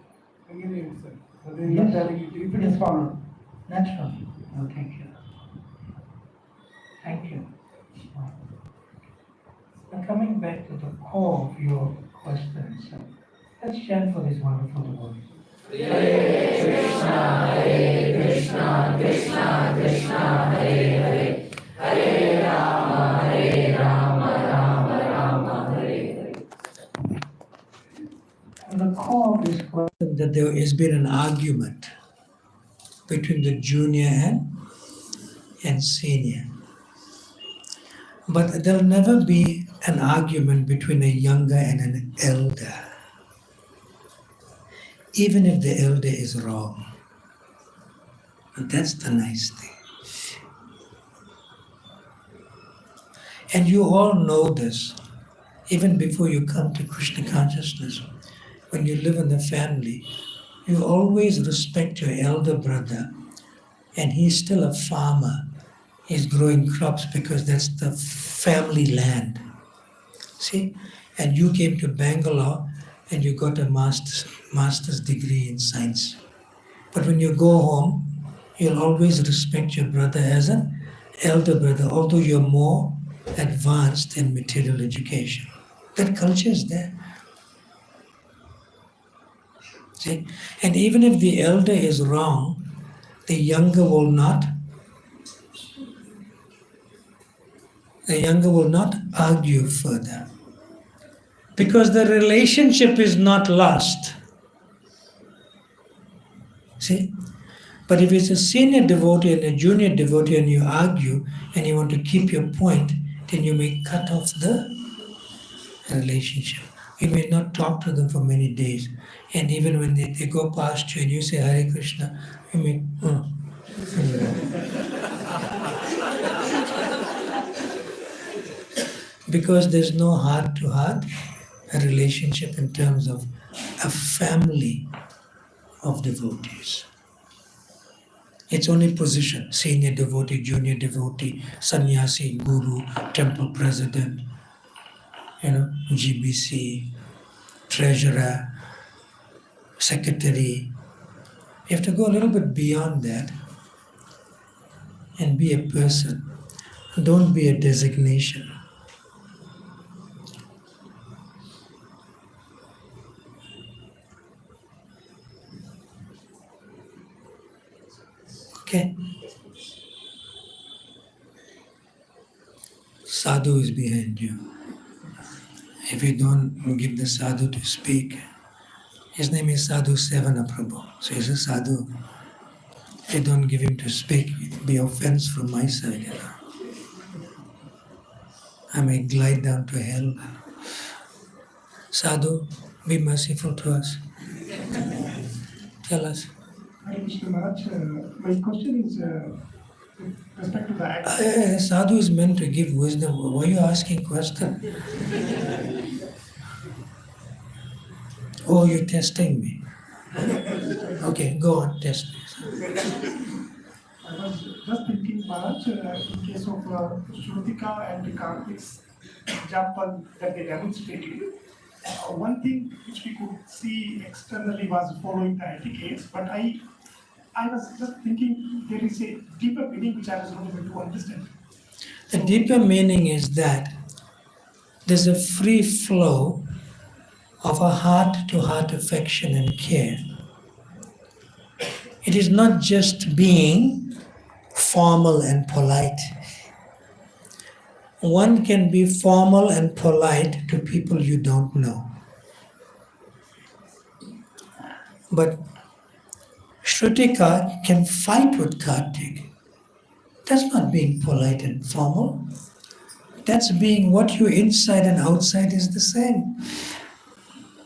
beginning itself. So they are Yes. telling it if it is followed. Naturally, will take care. Thank you. Now coming back to the core of your question itself, let's chant for this wonderful devotee. Hare Krishna, Krishna Krishna, Hare Hare, Hare Rama, Rama, Hare Hare. And the core of this question that there has been an argument between the junior and senior. But there'll never be an argument between a younger and an elder, even if the elder is wrong. And that's the nice thing. And you all know this, even before you come to Krishna consciousness. When you live in the family, you always respect your elder brother, and he's still a farmer. He's growing crops because that's the family land. See? And you came to Bangalore and you got a master's degree in science. But when you go home, you'll always respect your brother as an elder brother, although you're more advanced in material education. That culture is there. See? And even if the elder is wrong, the younger will not argue further. Because the relationship is not lost. See? But if it's a senior devotee and a junior devotee and you argue and you want to keep your point, then you may cut off the relationship. You may not talk to them for many days. And even when they go past you and you say Hare Krishna, you may, because there's no heart-to-heart relationship in terms of a family of devotees. It's only position, senior devotee, junior devotee, sannyasi, guru, temple president, GBC, treasurer, secretary. You have to go a little bit beyond that and be a person. Don't be a designation. Okay? Sadhu is behind you. If you don't give the sadhu to speak, his name is Sadhu Sevana Prabhu. So he's a sadhu. If you don't give him to speak, it will be offense from my side. I may glide down to hell. Sadhu, be merciful to us. Tell us. Hi, Mr. Maharaj. My question is with respect to the act. Sadhu is meant to give wisdom. Why are you asking question? Oh, you're testing me. Okay, go on, test me. I was just thinking, Maharaj, in case of Shrutika and Karthik's example that they demonstrated, one thing which we could see externally was following the etiquettes, but I was just thinking there is a deeper meaning which I was not able to understand. The deeper meaning is that there's a free flow of a heart-to-heart affection and care. It is not just being formal and polite. One can be formal and polite to people you don't know. But Shrutika can fight with Kartik. That's not being polite and formal. That's being what you inside and outside is the same.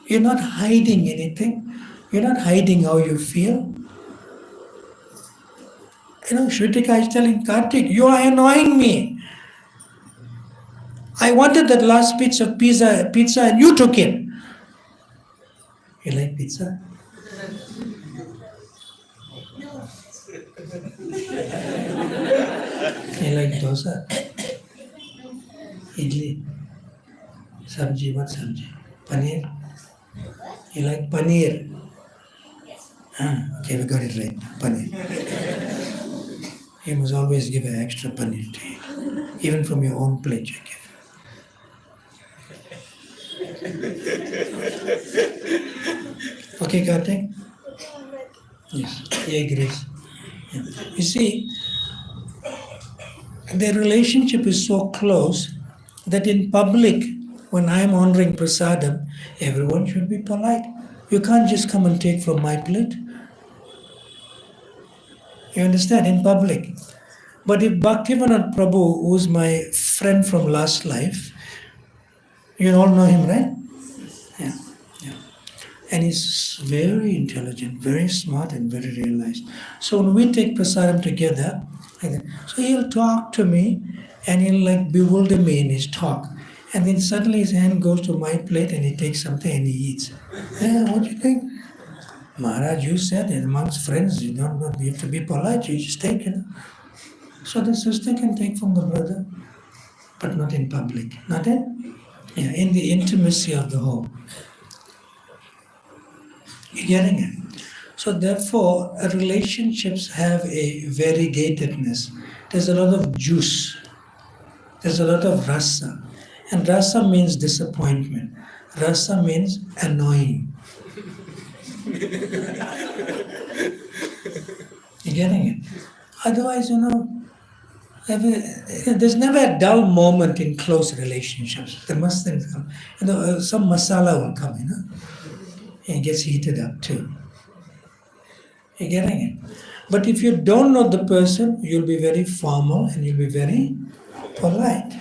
You're not hiding anything. You're not hiding how you feel. Shrutika is telling Kartik, you are annoying me. I wanted that last piece of pizza and you took it. You like pizza? You like dosa? Idli? Sabji, what sabji? Paneer? You like paneer? Okay, we got it right. Paneer. You must always give an extra paneer to you. Even from your own plate you give. Okay, Kartik? Yes, he agrees. Yeah. You see, the relationship is so close that in public, when I'm honoring prasadam, everyone should be polite. You can't just come and take from my plate. You understand? In public. But if Bhaktivinoda Prabhu, who's my friend from last life, you all know him, right? Yeah. And he's very intelligent, very smart, and very realized. So when we take prasadam together, so he'll talk to me and he'll bewilder me in his talk. And then suddenly his hand goes to my plate and he takes something and he eats. What do you think? Maharaj, you said that amongst friends, you have to be polite, you just take it. So the sister can take from the brother, but not in public. Not in the intimacy of the home. You're getting it? So therefore, relationships have a variegatedness. There's a lot of juice. There's a lot of rasa. And rasa means disappointment. Rasa means annoying. You're getting it? Otherwise, there's never a dull moment in close relationships. There must things come. Some masala will come, and it gets heated up too. You're getting it? But if you don't know the person, you'll be very formal and you'll be very polite.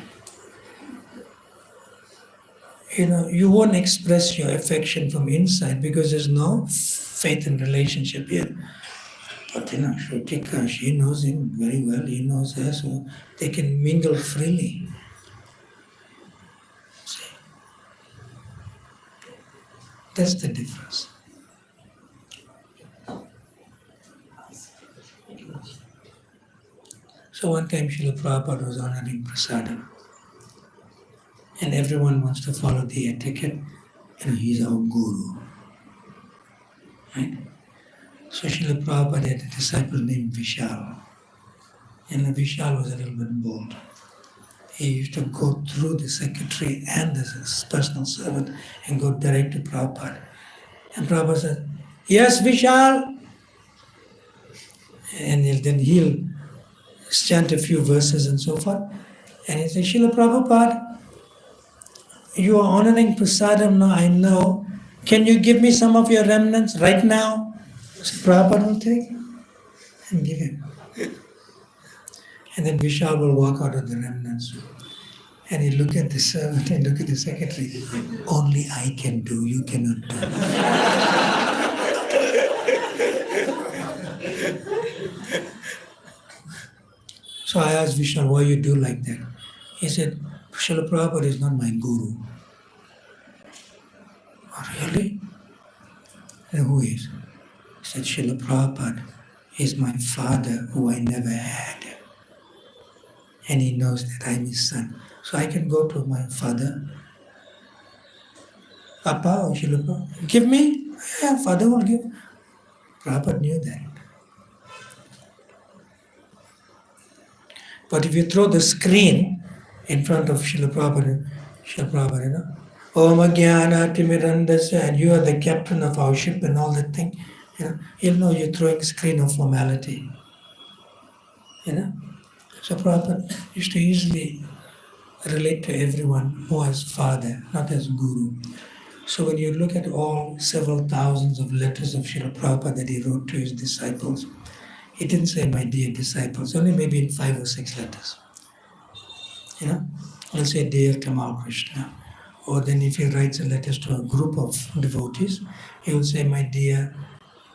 You won't express your affection from inside because there's no faith in relationship here. But Shrutika, she knows him very well, he knows her, so they can mingle freely. See? That's the difference. So one time Srila Prabhupada was honoring prasadam. And everyone wants to follow the etiquette. he's our guru. Right? So Srila Prabhupada had a disciple named Vishal. And Vishal was a little bit bold. He used to go through the secretary and the personal servant and go direct to Prabhupada. And Prabhupada said, "Yes, Vishal." And then he'll chant a few verses and so forth. And he said, "Srila Prabhupada, you are honoring prasadam now, I know. Can you give me some of your remnants right now?" So Prabhupada will take and give him. And then Vishal will walk out of the remnants. And he look at the servant and look at the secretary. "Only I can do, you cannot do." So I asked Vishal, "Why you do like that?" He said, "Srila Prabhupada is not my guru." "Oh, really?" "And who is?" He said, "Srila Prabhupada is my father who I never had. And he knows that I'm his son. So I can go to my father, Papa or Srila Prabhupada, give me?" "Yeah, father will give." Prabhupada knew that. But if you throw the screen in front of Srila Prabhupada, you know, Om Jnana Timirandasya, and you are the captain of our ship and all that thing, you know, he'll know you're throwing a screen of formality. You know? So Prabhupada used to easily relate to everyone more as father, not as guru. So when you look at all several thousands of letters of Srila Prabhupada that he wrote to his disciples, he didn't say, "My dear disciples," only maybe in 5 or 6 letters. You know? He'll say, "Dear Kamal Krishna." Or then if he writes letters to a group of devotees, he will say, "My dear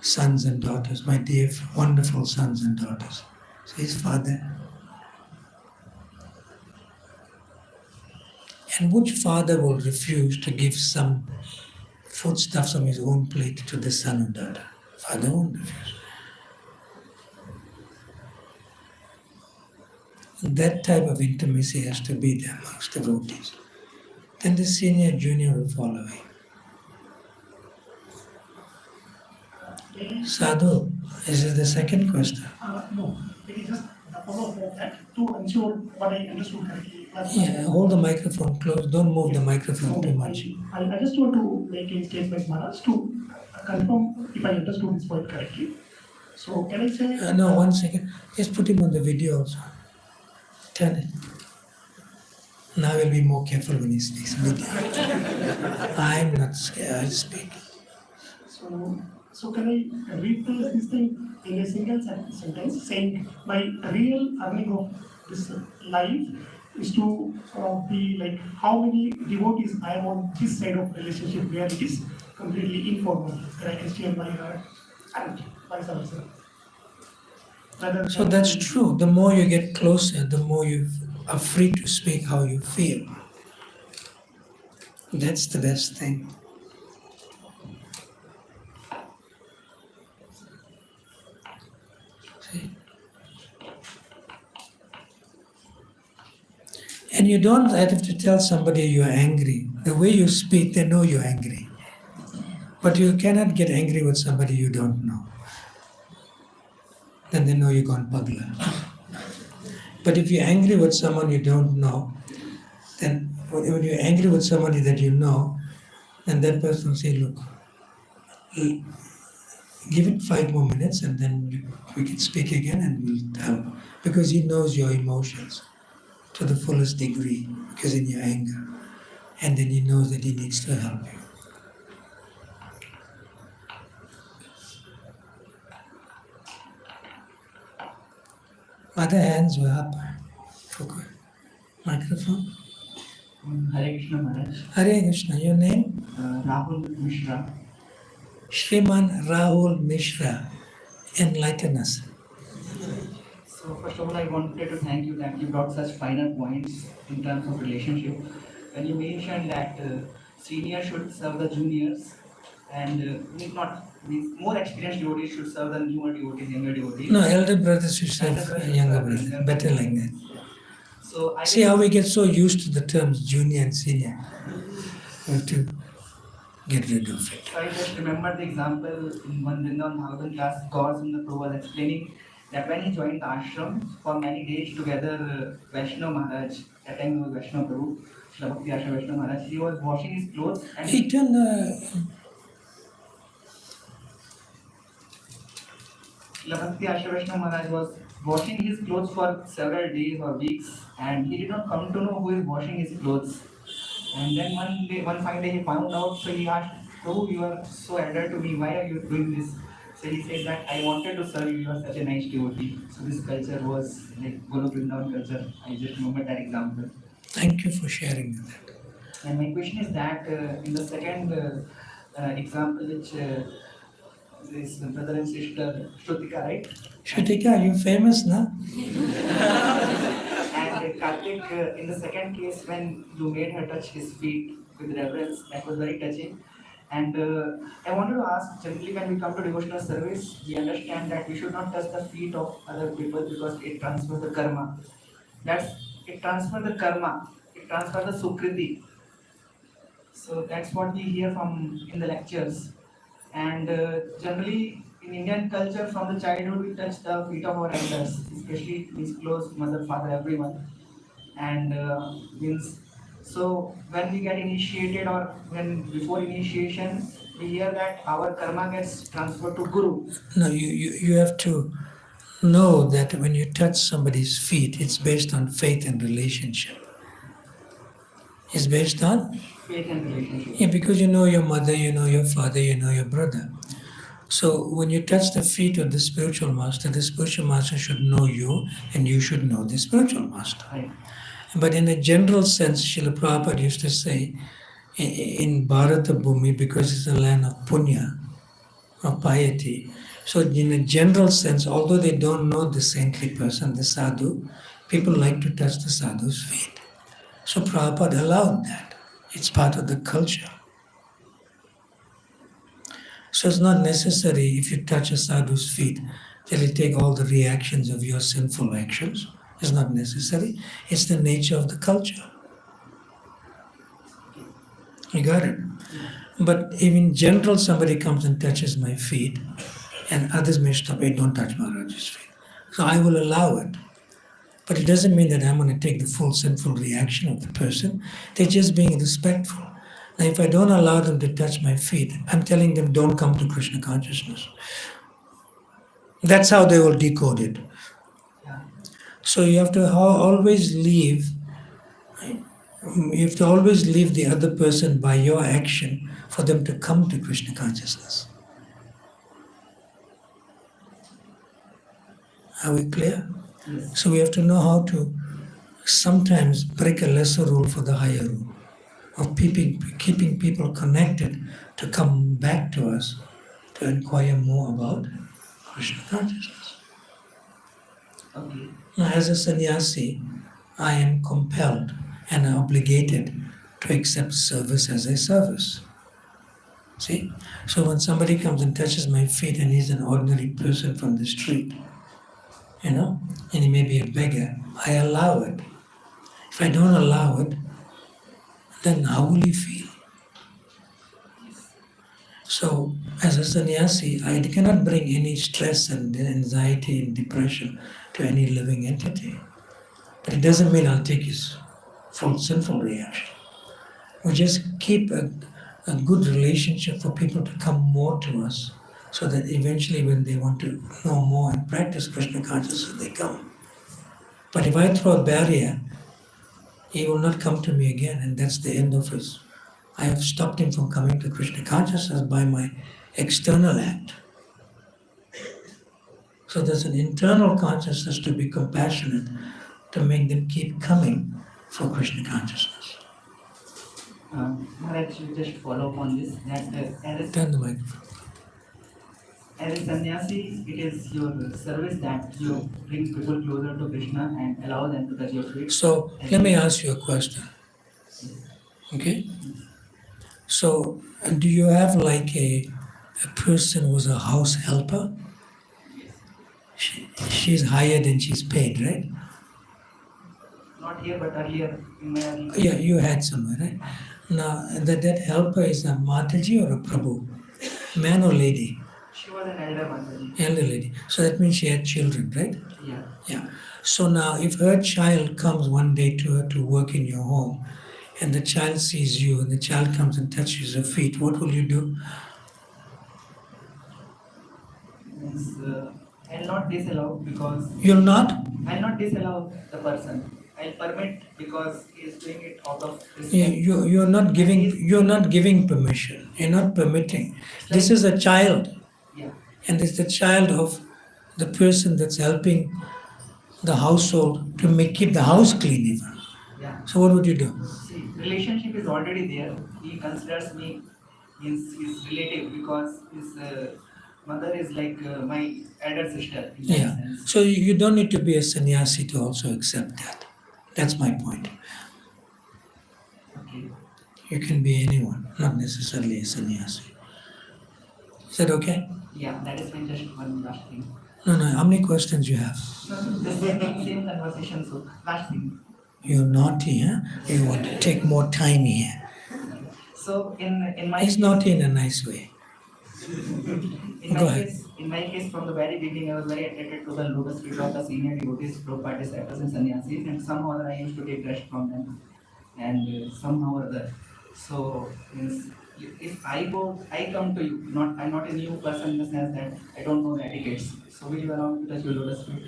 sons and daughters, my dear wonderful sons and daughters." So his father. And which father will refuse to give some foodstuffs from his own plate to the son or daughter? Father won't refuse. That type of intimacy has to be there amongst devotees. Then the senior, junior will follow him. Sadhu, is this the second question? No, it is just the follow-up of that to ensure what I understood correctly. Yeah, hold the microphone close. Don't move the microphone too much. I just want to make a statement, Maharaj, to confirm if I understood this point correctly. So can I say? No, 1 second. Just put him on the video also. Turn it. Now we'll be more careful when he speaks video. I'm not scared, I speak. So can I read this thing in a single sentence saying my real earning of this life is to be like how many devotees I am on this side of relationship where it is completely informal, where I can share my heart and vice versa. So that's true. The more you get closer, the more you are free to speak how you feel. That's the best thing. See? And you don't have to tell somebody you're angry. The way you speak, they know you're angry. But you cannot get angry with somebody you don't know. Then they know you're gone pagla. But if you're angry with someone you don't know, then when you're angry with somebody that you know, then that person will say, "Look, give it 5 more minutes and then we can speak again and we'll help." Because he knows your emotions to the fullest degree, because in your anger. And then he knows that he needs to help you. Other hands were up. Okay. Microphone. Hare Krishna Maharaj. Hare Krishna, your name? Rahul Mishra. Shriman Rahul Mishra. Enlighten us. So first of all, I wanted to thank you that you brought such finer points in terms of relationship. When you mentioned that seniors should serve the juniors and more experienced devotees should serve the newer devotees, younger devotees. No, elder brothers should serve younger brothers. Better like that. So See how we get so used to the terms junior and senior. We have to get rid of it. So I just remember the example in one Vrindavan Bhagavatam class, Gaurasimha Prabhu was explaining that when he joined the ashram for many days together, Vaishnav Maharaj, at that time he was Vaishnav Prabhu, Srila Bhakti Ashram Vaishnav Maharaj, he was washing his clothes and Srila Bhakti Ashram Vaishnav Maharaj was washing his clothes for several days or weeks, and he did not come to know who is washing his clothes. And then one fine day he found out, so he asked, Prabhu, you are so elder to me, why are you doing this? So he said that I wanted to serve you, you are such a nice devotee. So this culture was like Guru Vrindavan culture. I just remember that example. Thank you for sharing that. And my question is that in the second example, which this brother and sister Shrutika, right? Shrutika, you famous now? And Karthik, in the second case, when you made her touch his feet with reverence, that was very touching. And I wanted to ask, generally when we come to devotional service, we understand that we should not touch the feet of other people because it transfers the karma. It transfers the karma, it transfers the sukriti. So that's what we hear from in the lectures. And generally in Indian culture, from the childhood, we touch the feet of our elders, especially means close mother, father, everyone. And means so when we get initiated or when before initiation, we hear that our karma gets transferred to Guru. No, you have to know that when you touch somebody's feet, it's based on faith and relationship. It's based on faith and relationship. Yeah, because you know your mother, you know your father, you know your brother. So when you touch the feet of the spiritual master should know you and you should know the spiritual master. Right. But in a general sense, Srila Prabhupada used to say, in Bharata Bhumi, because it's a land of punya, of piety, so in a general sense, although they don't know the saintly person, the sadhu, people like to touch the sadhu's feet. So Prabhupada allowed that. It's part of the culture. So it's not necessary if you touch a sadhu's feet, till you take all the reactions of your sinful actions. It's not necessary. It's the nature of the culture. You got it? But if in general somebody comes and touches my feet, and others may stop, hey, don't touch Maharaj's feet. So I will allow it. But it doesn't mean that I'm going to take the full sinful reaction of the person. They're just being respectful. Now, if I don't allow them to touch my feet, I'm telling them don't come to Krishna consciousness. That's how they will decode it. So you have to always leave. You have to always leave the other person by your action for them to come to Krishna consciousness. Are we clear? Yes. So we have to know how to sometimes break a lesser rule for the higher rule, of keeping people connected to come back to us to inquire more about Krishna consciousness. Okay. Now, as a sannyasi, I am compelled and obligated to accept service as a service. See? So when somebody comes and touches my feet and he's an ordinary person from the street, and he may be a beggar, I allow it. If I don't allow it, then how will he feel? So, as a sannyasi, I cannot bring any stress and anxiety and depression to any living entity. But it doesn't mean I'll take his full sinful reaction. We just keep a good relationship for people to come more to us, so that eventually when they want to know more and practice Krishna consciousness, they come. But if I throw a barrier, he will not come to me again, and that's the end of his. I have stopped him from coming to Krishna consciousness by my external act. So there's an internal consciousness to be compassionate, to make them keep coming for Krishna consciousness. Maharaj, you just follow up on this, that Turn the microphone. as a sannyasi, it is your service that you bring people closer to Krishna and allow them to touch your feet. So let me ask you a question. Okay? So do you have like a person who's a house helper? She's hired and she's paid, right? Not here, but earlier in my Yeah, you had somewhere, right? Now, that helper is a Mataji or a Prabhu? Man or lady? She was an elder Mataji. Elder lady. So that means she had children, right? Yeah. Yeah. So now, if her child comes one day to her to work in your home, and the child sees you, and the child comes and touches your feet, what will you do? Means, I'll not disallow because You'll not? I'll not disallow the person. I'll permit because he is doing it out of respect. You're not giving permission. You're not permitting. This is a child, Yeah. and it's the child of the person that's helping the household to keep the house clean even. Yeah. So what would you do? See, relationship is already there. He considers me his relative because his mother is like my elder sister. In that Yeah. sense. So you don't need to be a sannyasi to also accept that. That's my point. Okay. You can be anyone, not necessarily a sannyasi. Is that okay? Yeah, that is my just one last thing. No. How many questions you have? The same conversation. So last thing. You're naughty, huh? You want to take more time here. So in my It's case, naughty in a nice way. Go ahead. In my case, from the very beginning, I was very attracted to the lotus feet of the senior devotees, Prabhupada disciples and sannyasis, and somehow or other I used to take rest from them, and somehow or other. So means if I come to you. I'm not a new person in the sense that I don't know the etiquettes. So will you allow me to touch your lotus feet?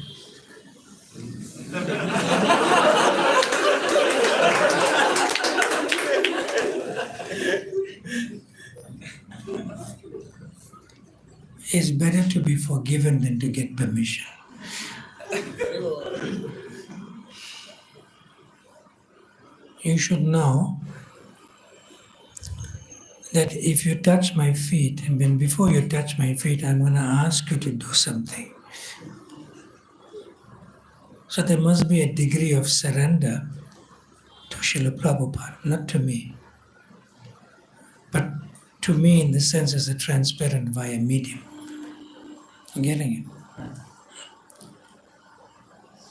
It's better to be forgiven than to get permission. You should know that if you touch my feet, and then before you touch my feet, I'm going to ask you to do something. So there must be a degree of surrender to Srila Prabhupada, not to me. But to me in the sense as a transparent via medium. You getting it?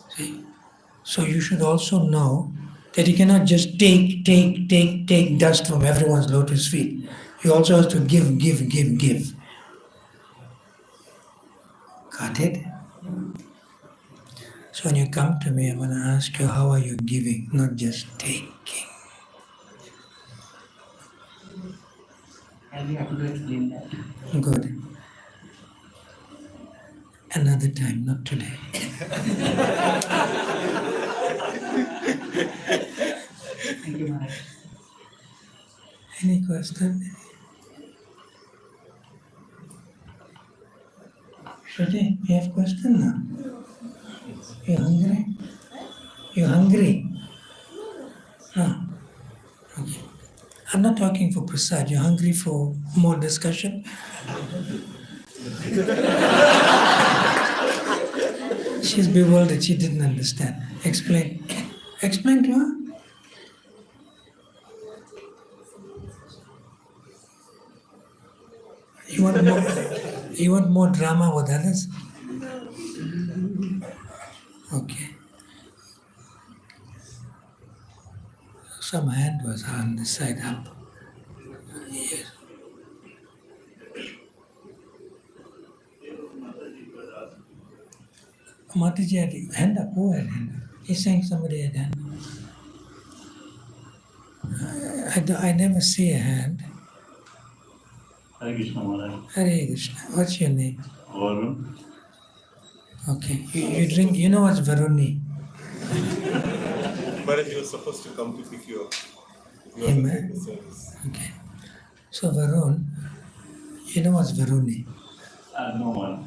See? So you should also know that you cannot just take dust from everyone's lotus feet. You also have to give. Got it? So when you come to me, I'm going to ask you, how are you giving, not just taking. I'll be happy to explain that. Good. Another time, not today. Thank you, Maharaj. Any question? Shruti, you have question now? You hungry? You hungry? No. Okay. I'm not talking for prasad. You're hungry for more discussion? She's bewildered. She didn't understand. Explain. Explain to her. You want more drama with others? Okay. Some hand was on the side up. Yes. Mataji had hand up. Who had hand up? He's saying somebody had hand up. I never see a hand. Hare Krishna Maharaj. Hare Krishna. What's your name? Varun. Okay. You drink, you know what's Varuni? Maharaj, you were supposed to come to pick you up. You Amen. wasn't at the service. Okay. So Varun, you know what's Varuni? No Maharaj.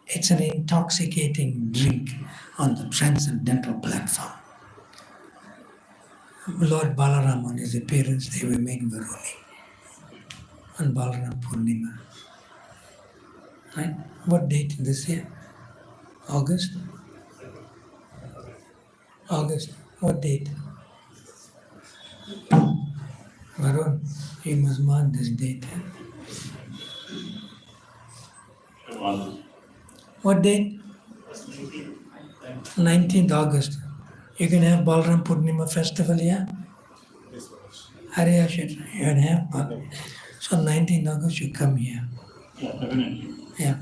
It's an intoxicating drink on the transcendental platform. Lord Balaram and his appearance, they were made Varuni on Balaram Purnima. Right? What date this year? August? August. What date? Varun, you must mark this date. Maharaj. What date? 19th August. You can have Balram Purnima festival, yeah? Hare Ashit, you can have Balram. So 19th August you come here. Yeah, definitely. Yeah.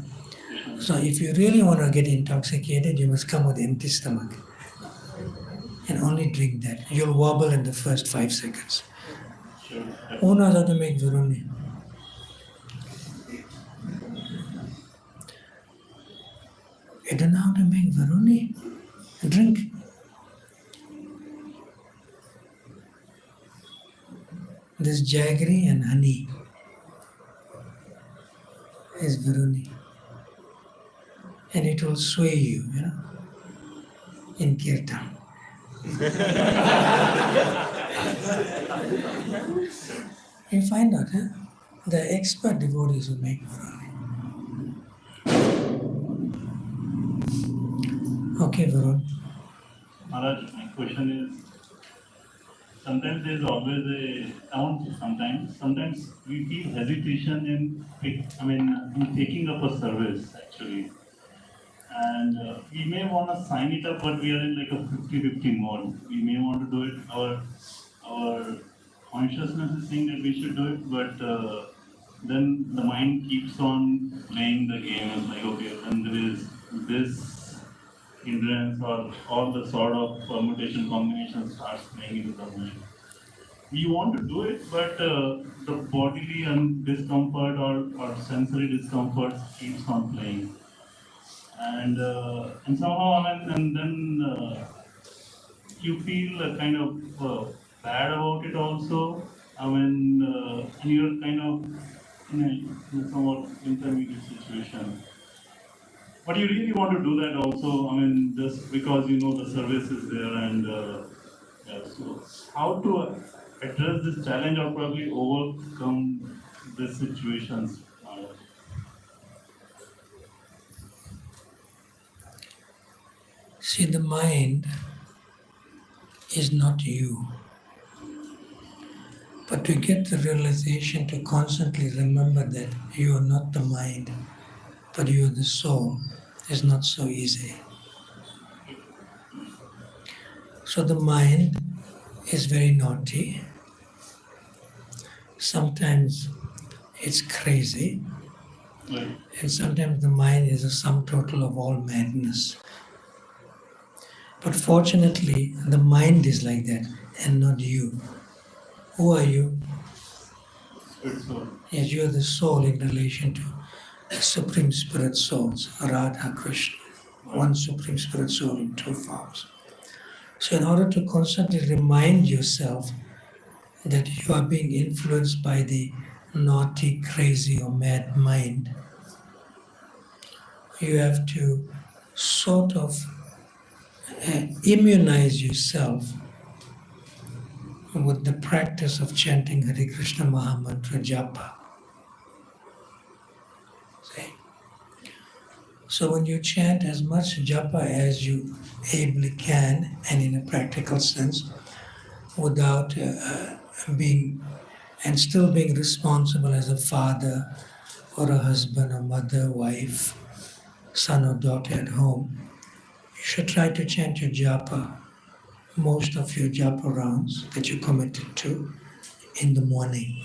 So if you really want to get intoxicated, you must come with empty stomach. And only drink that. You'll wobble in the first 5 seconds. Sure. Who knows how to make Viruni? You don't know how to make Viruni? Drink. This jaggery and honey is Viruni. And it will sway you, in kirtan. You find out, the expert devotees who make Viruni. Okay, Varun. Maharaj, my question is, sometimes there's always sometimes we feel hesitation in taking up a service actually. And we may want to sign it up, but we are in like a 50-50 mode. We may want to do it, our consciousness is saying that we should do it, but then the mind keeps on playing the game. It's like, okay, then there is this hindrance or all the sort of permutation combination starts playing into the mind. We want to do it, but the bodily discomfort or sensory discomfort keeps on playing. And somehow, and then you feel kind of bad about it also. And you're kind of in a somewhat intermediate situation. But you really want to do that also, just because you know the service is there and so how to address this challenge or probably overcome these situations? See, the mind is not you. But to get the realization to constantly remember that you are not the mind, but you are the soul, is not so easy. So the mind is very naughty. Sometimes it's crazy. And sometimes the mind is a sum total of all madness. But fortunately, the mind is like that and not you. Who are you? Yes, you are the soul in relation to the Supreme Spirit souls, Radha, Krishna, one Supreme Spirit soul in 2 forms. So in order to constantly remind yourself that you are being influenced by the naughty, crazy or mad mind, you have to sort of immunize yourself with the practice of chanting Hare Krishna Mahamantra Japa. See? So when you chant as much japa as you ably can, and in a practical sense, without still being responsible as a father or a husband or mother, wife, son or daughter at home, you should try to chant your japa, most of your japa rounds that you committed to in the morning.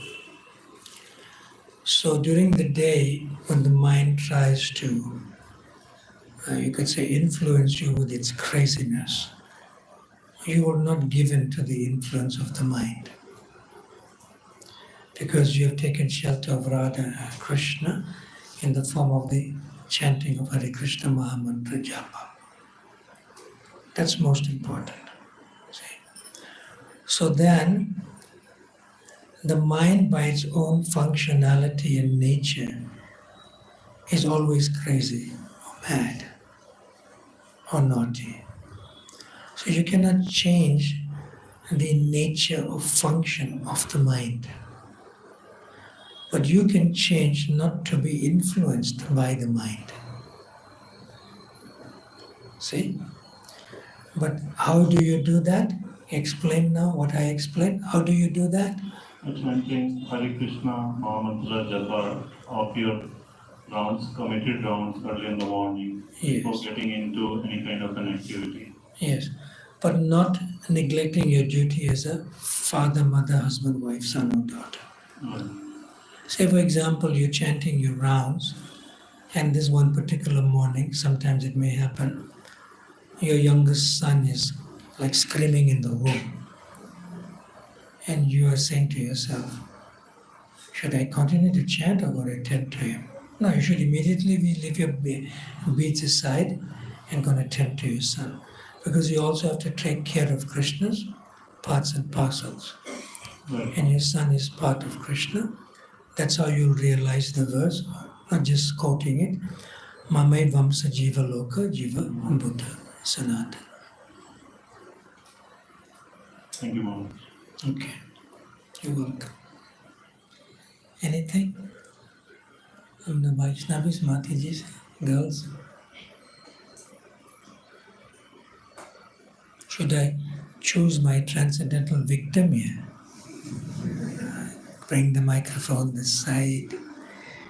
So during the day, when the mind tries to, you could say, influence you with its craziness, you are not given to the influence of the mind. Because you have taken shelter of Radha and Krishna in the form of the chanting of Hare Krishna Mahamantra Japa. That's most important. See? So then, the mind by its own functionality and nature is always crazy or mad or naughty. So you cannot change the nature or function of the mind. But you can change not to be influenced by the mind. See? But how do you do that? Explain now what I explained. How do you do that? Chanting Hare Krishna Mahamantra Japa of your rounds, committed rounds early in the morning before Yes. getting into any kind of an activity. Yes. But not neglecting your duty as a father, mother, husband, wife, son, or daughter. Say, for example, you're chanting your rounds, and this one particular morning, sometimes it may happen, your youngest son is like screaming in the room, and you are saying to yourself, should I continue to chant or go to attend to him? No, you should immediately leave your beads aside and go and attend to your son. Because you also have to take care of Krishna's parts and parcels. Right. And your son is part of Krishna. That's how you'll realize the verse, not just quoting it. Mamai Vamsa Jiva Loka Jiva Buddha Sanatana. Thank you, Maharaj. Okay, you're welcome. Anything? From the Vaishnavis, Matijis, girls? Should I choose my transcendental victim here? Bring the microphone this side.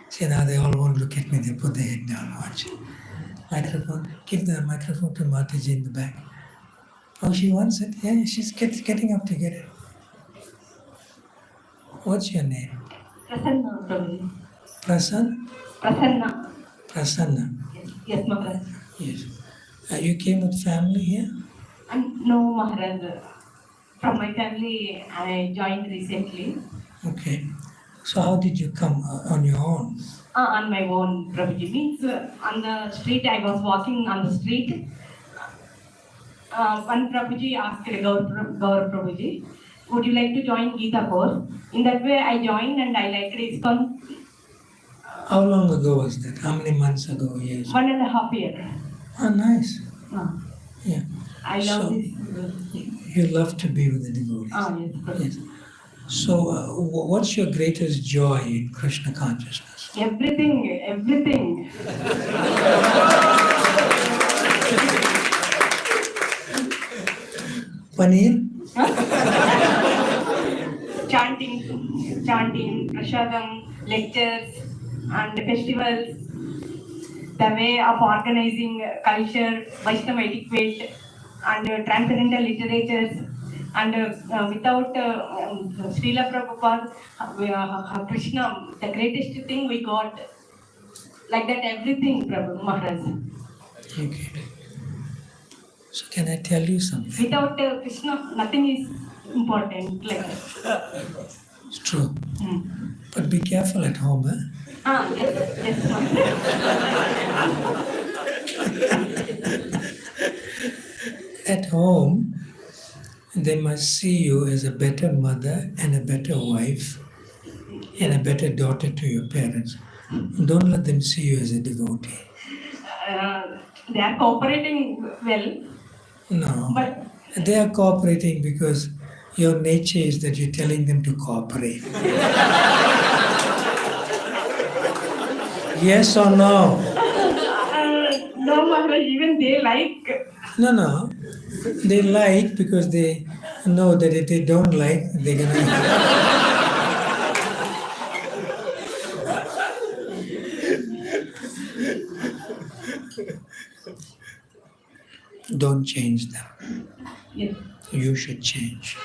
See, now they all won't look at me, they put their head down, watch. Microphone, give the microphone to Mataji in the back. Oh, she wants it? Yeah, she's getting up to get it. What's your name? Prasanna, Prabhuji. Prasan? Prasanna. Prasanna. Yes, Maharaj. Yes. You came with family here? And no, Maharaj. From my family, I joined recently. Okay. So how did you come on your own? On my own, Prabhuji. Means on the street, I was walking on the street. One Prabhuji asked Gaur Prabhuji, would you like to join Gita course? In that way, I joined and I liked ISKCON. How long ago was that? How many months ago? Years? 1.5 years. Oh, nice. Yeah. I love this. You love to be with the devotees. Yes. Yes. So, what's your greatest joy in Krishna consciousness? Everything. Paneer? Chanting, prasadam, lectures, and festivals, the way of organizing culture, Vaishnava etiquette, and transcendental literatures, and without Srila Prabhupada, Krishna, the greatest thing we got, like that everything, Prabhu Maharaj. Okay. So can I tell you something? Without Krishna, nothing is important, like that. It's true. But be careful at home, eh? Yes, At home, they must see you as a better mother and a better wife and a better daughter to your parents. Don't let them see you as a devotee. They are cooperating well. No. But they are cooperating because your nature is that you're telling them to cooperate. Yes or no? No, Maharaj, even they like. No. They like because they know that if they don't like, they're gonna. Don't change them. Yes. You should change.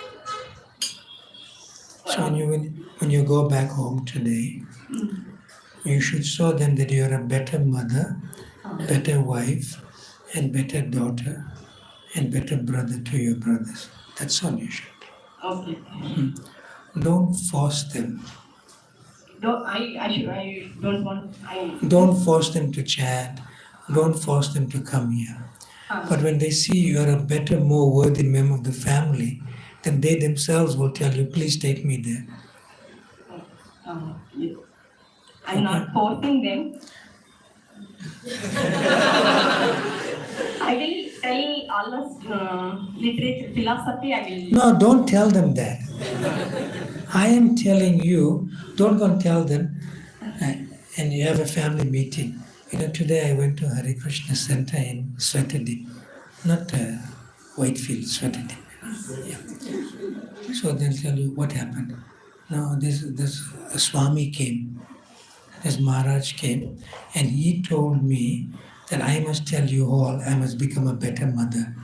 So when you go back home today, you should show them that you're a better mother, better wife, and better daughter, and better brother to your brothers. That's all you should. Okay. Don't force them. I don't want. Don't force them to chant. Don't force them to come here. But when they see you are a better, more worthy member of the family, then they themselves will tell you, please take me there. Yes. I'm not forcing them. I will tell all of literature, philosophy, I will. No, don't tell them that. I am telling you, don't go and tell them, and you have a family meeting. Today I went to Hare Krishna Center in Swatadi, not Whitefield, Swatadi. Yeah. So they'll tell you what happened. No, this Swami came. this Maharaj came and he told me that I must tell you all, I must become a better mother.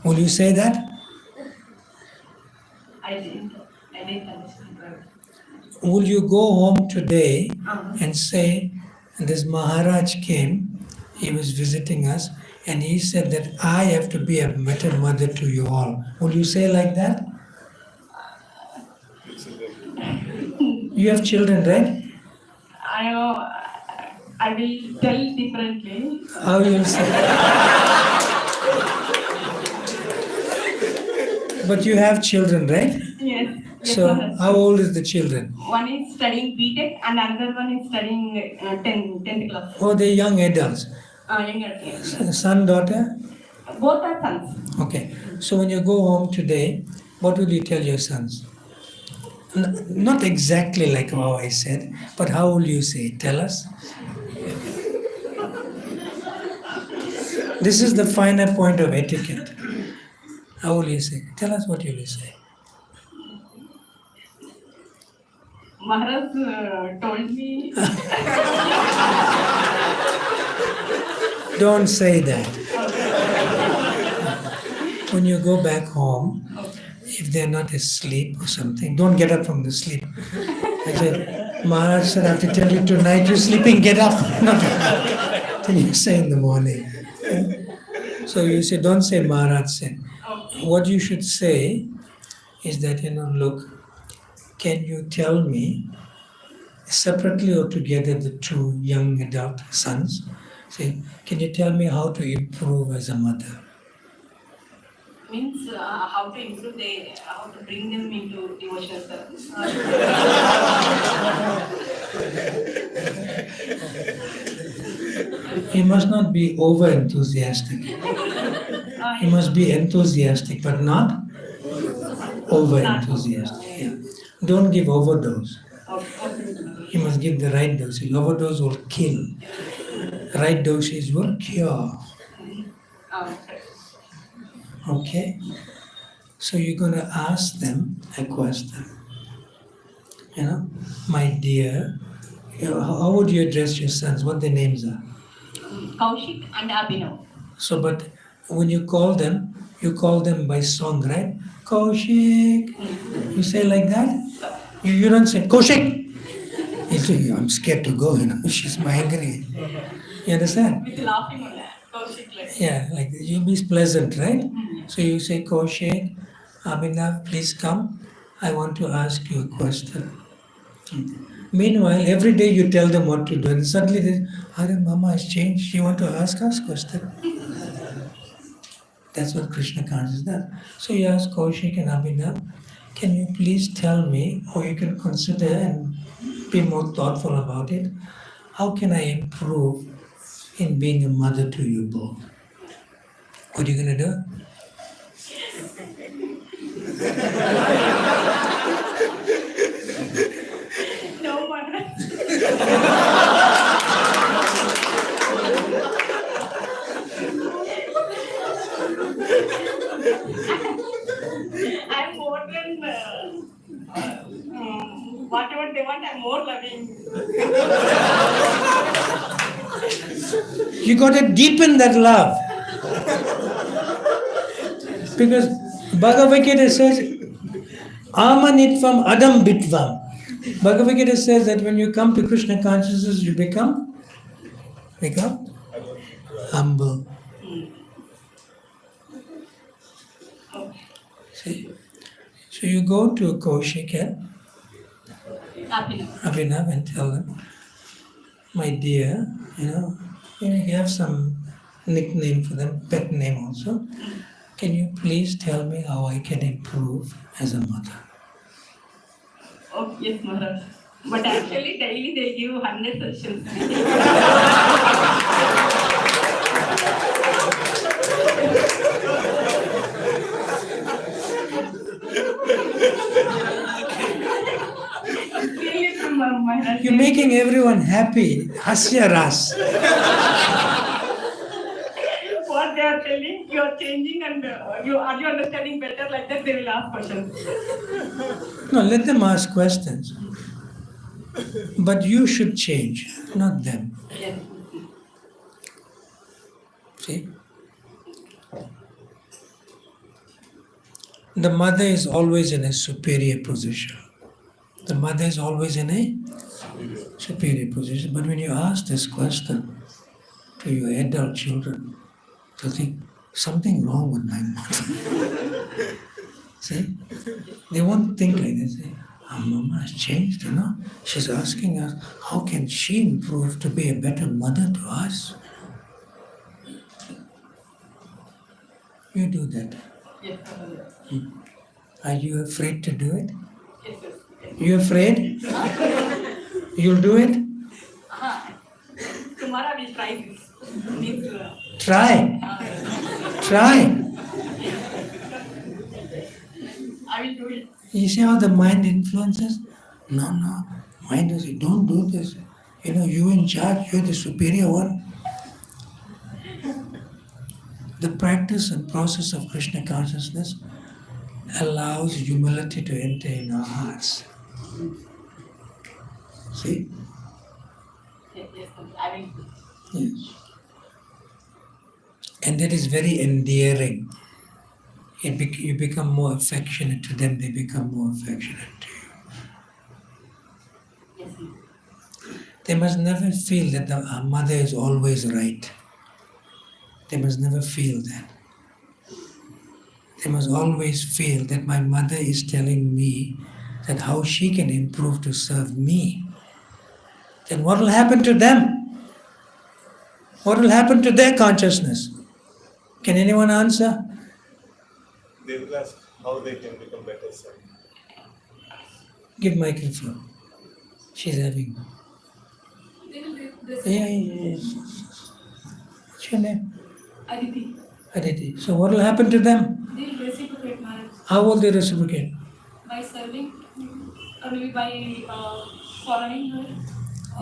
Will you say that? I didn't understand. Will you go home today and say, this Maharaj came, he was visiting us, and he said that I have to be a better mother to you all. Will you say like that? You have children, right? I will tell differently. How you will say? But you have children, right? Yes. So, Maharaj. how old is the children? One is studying BTech and another one is studying 10th class. Oh, they're young adults. Younger. Son, daughter? Both are sons. Okay. So when you go home today, what will you tell your sons? Not exactly like how I said, but how will you say? Tell us. This is the finer point of etiquette. How will you say? Tell us what you will say. Maharaj told me. Don't say that. When you go back home, if they're not asleep or something, don't get up from the sleep. I said, Maharaj said, I have to tell you tonight you're sleeping, get up. Not then you say in the morning. So you say, don't say Maharaj said. What you should say is that, look, can you tell me separately or together the two young adult sons? Say, can you tell me how to improve as a mother? Means how to improve how to bring them into devotional service. You must not be over enthusiastic. You must be enthusiastic, but not over enthusiastic. Yeah. Don't give overdose. You must give the right dosage. Overdose will kill. Right dosage will cure. Okay? So you're going to ask them a question. My dear, how would you address your sons? What their names are? Kaushik and Abhinav. So, but when you call them by song, right? Kaushik. You say like that? You don't say, Kaushik. You say, I'm scared to go, she's my angry. You understand? With laughing on that. Kaushik like. Yeah, like you be pleasant, right? So you say, Kaushik, Abhinav, please come. I want to ask you a question. Meanwhile, every day you tell them what to do, and suddenly they say, Mama has changed. She want to ask us question. That's what Krishna consciousness does. So you ask Kaushik and Abhinav, can you please tell me, or you can consider and be more thoughtful about it, how can I improve in being a mother to you both? What are you going to do? No, Maharaj. I'm more than whatever they want, I'm more loving. You got to deepen that love. Because Bhagavata says, Amanitvam Adam Bitvam. Bhagavata says that when you come to Krishna consciousness, you become humble. See? So you go to Kaushik and Abhinav and tell them, my dear, you have some nickname for them, pet name also. Can you please tell me how I can improve as a mother? Oh, yes, Maharaj. But actually, daily they give 100 sessions. You're making everyone happy. Hasya ras. What they are telling, you are changing and are you understanding better? Like that, they will ask questions. No, let them ask questions. But you should change, not them. Yes. See? The mother is always in a superior position. The mother is always in a superior position. But when you ask this question to your adult children, they'll think, something wrong with my mother. See? They won't think like this. Our mama has changed, you know. She's asking us, how can she improve to be a better mother to us? You do that. Yes. Are you afraid to do it? Yes. You afraid? You'll do it? Tomorrow I will try this. Means, Try. Try. I will do it. You see how the mind influences? No. Mind will say, don't do this. You know, you're in charge, you're the superior one. The practice and process of Krishna consciousness allows humility to enter in our hearts. See? Yes. I will. Yes. And that is very endearing. You become more affectionate to them, they become more affectionate to you. Yes. They must never feel that our mother is always right. They must never feel that. They must always feel that my mother is telling me that how she can improve to serve me. Then what will happen to them? What will happen to their consciousness? Can anyone answer? They will ask how they can become better son. Give microphone. She's having. Yes. What's your name? Aditi. Aditi. So what will happen to them? They will reciprocate Maharaj How will they reciprocate? by serving or maybe by following her.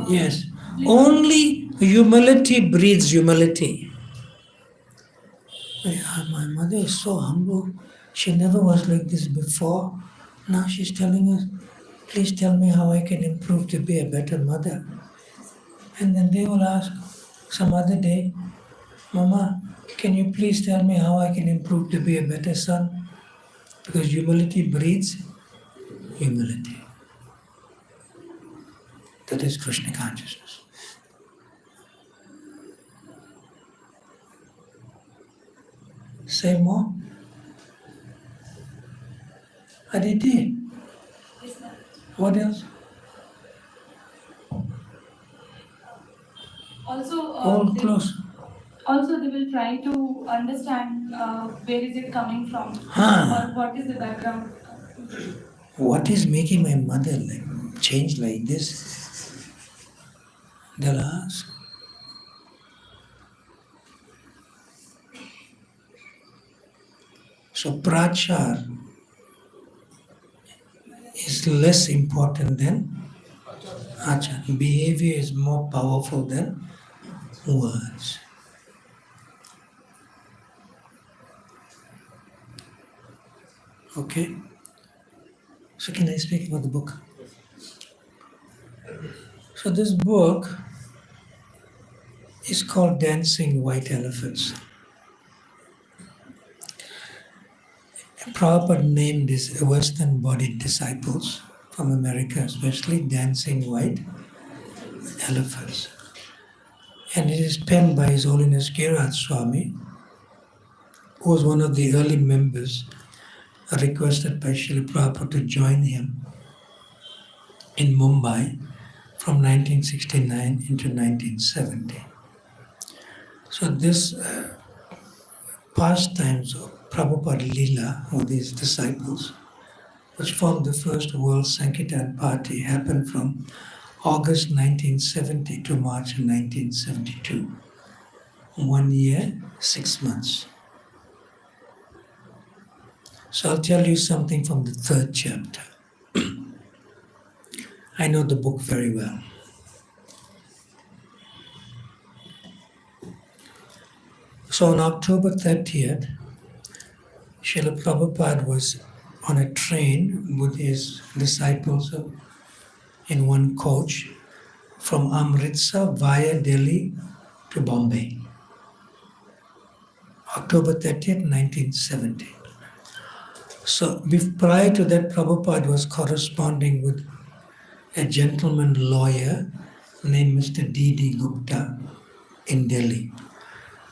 Yes. Only humility breeds humility. My mother is so humble. She never was like this before. Now she's telling us, please tell me how I can improve to be a better mother. And then they will ask some other day, Mama, can you please tell me how I can improve to be a better son? Because humility breeds humility. That is Krishna consciousness. Say more. Aditi. What else? Also, All close. Also, they will try to understand where is it coming from Huh. or what is the background. What is making my mother change like this? They'll ask. So prachar is less important than achar. Behavior is more powerful than words. Okay? So can I speak about the book? So this book is called Dancing White Elephants. Prabhupada named his Western-bodied disciples from America, especially Dancing White Elephants. And it is penned by His Holiness Giriraj Swami, who was one of the early members requested by Srila Prabhupada to join him in Mumbai from 1969 into 1970. So this pastimes of Prabhupada Leela, or these disciples, which formed the first World Sankirtan Party, happened from August 1970 to March 1972. 1 year, 6 months. So I'll tell you something from the 3rd chapter. I know the book very well. So on October 30th, Srila Prabhupada was on a train with his disciples in one coach from Amritsar via Delhi to Bombay. October 30th, 1970. So prior to that, Prabhupada was corresponding with a gentleman lawyer named Mr. D.D. Gupta in Delhi.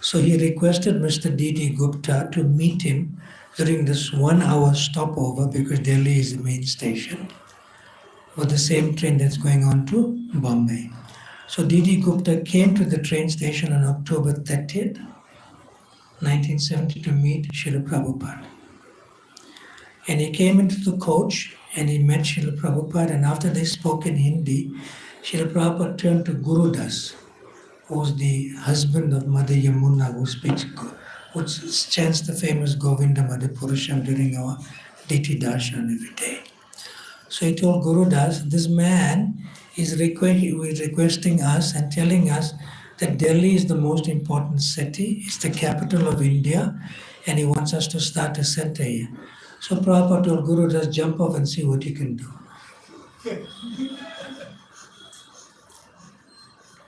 So he requested Mr. D.D. Gupta to meet him during this 1 hour stopover, because Delhi is the main station, with the same train that's going on to Bombay. So D.D. Gupta came to the train station on October 30th, 1970 to meet Srila Prabhupada. And he came into the coach and he met Srila Prabhupada, and after they spoke in Hindi, Srila Prabhupada turned to Guru Das, who was the husband of Mother Yamuna, who chants the famous Govinda Madhu Purusham during our DT Darshan every day. So he told Guru Das, this man is requesting us and telling us that Delhi is the most important city, it's the capital of India, and he wants us to start a center here. So Prabhupada told Guru Das, jump off and see what you can do.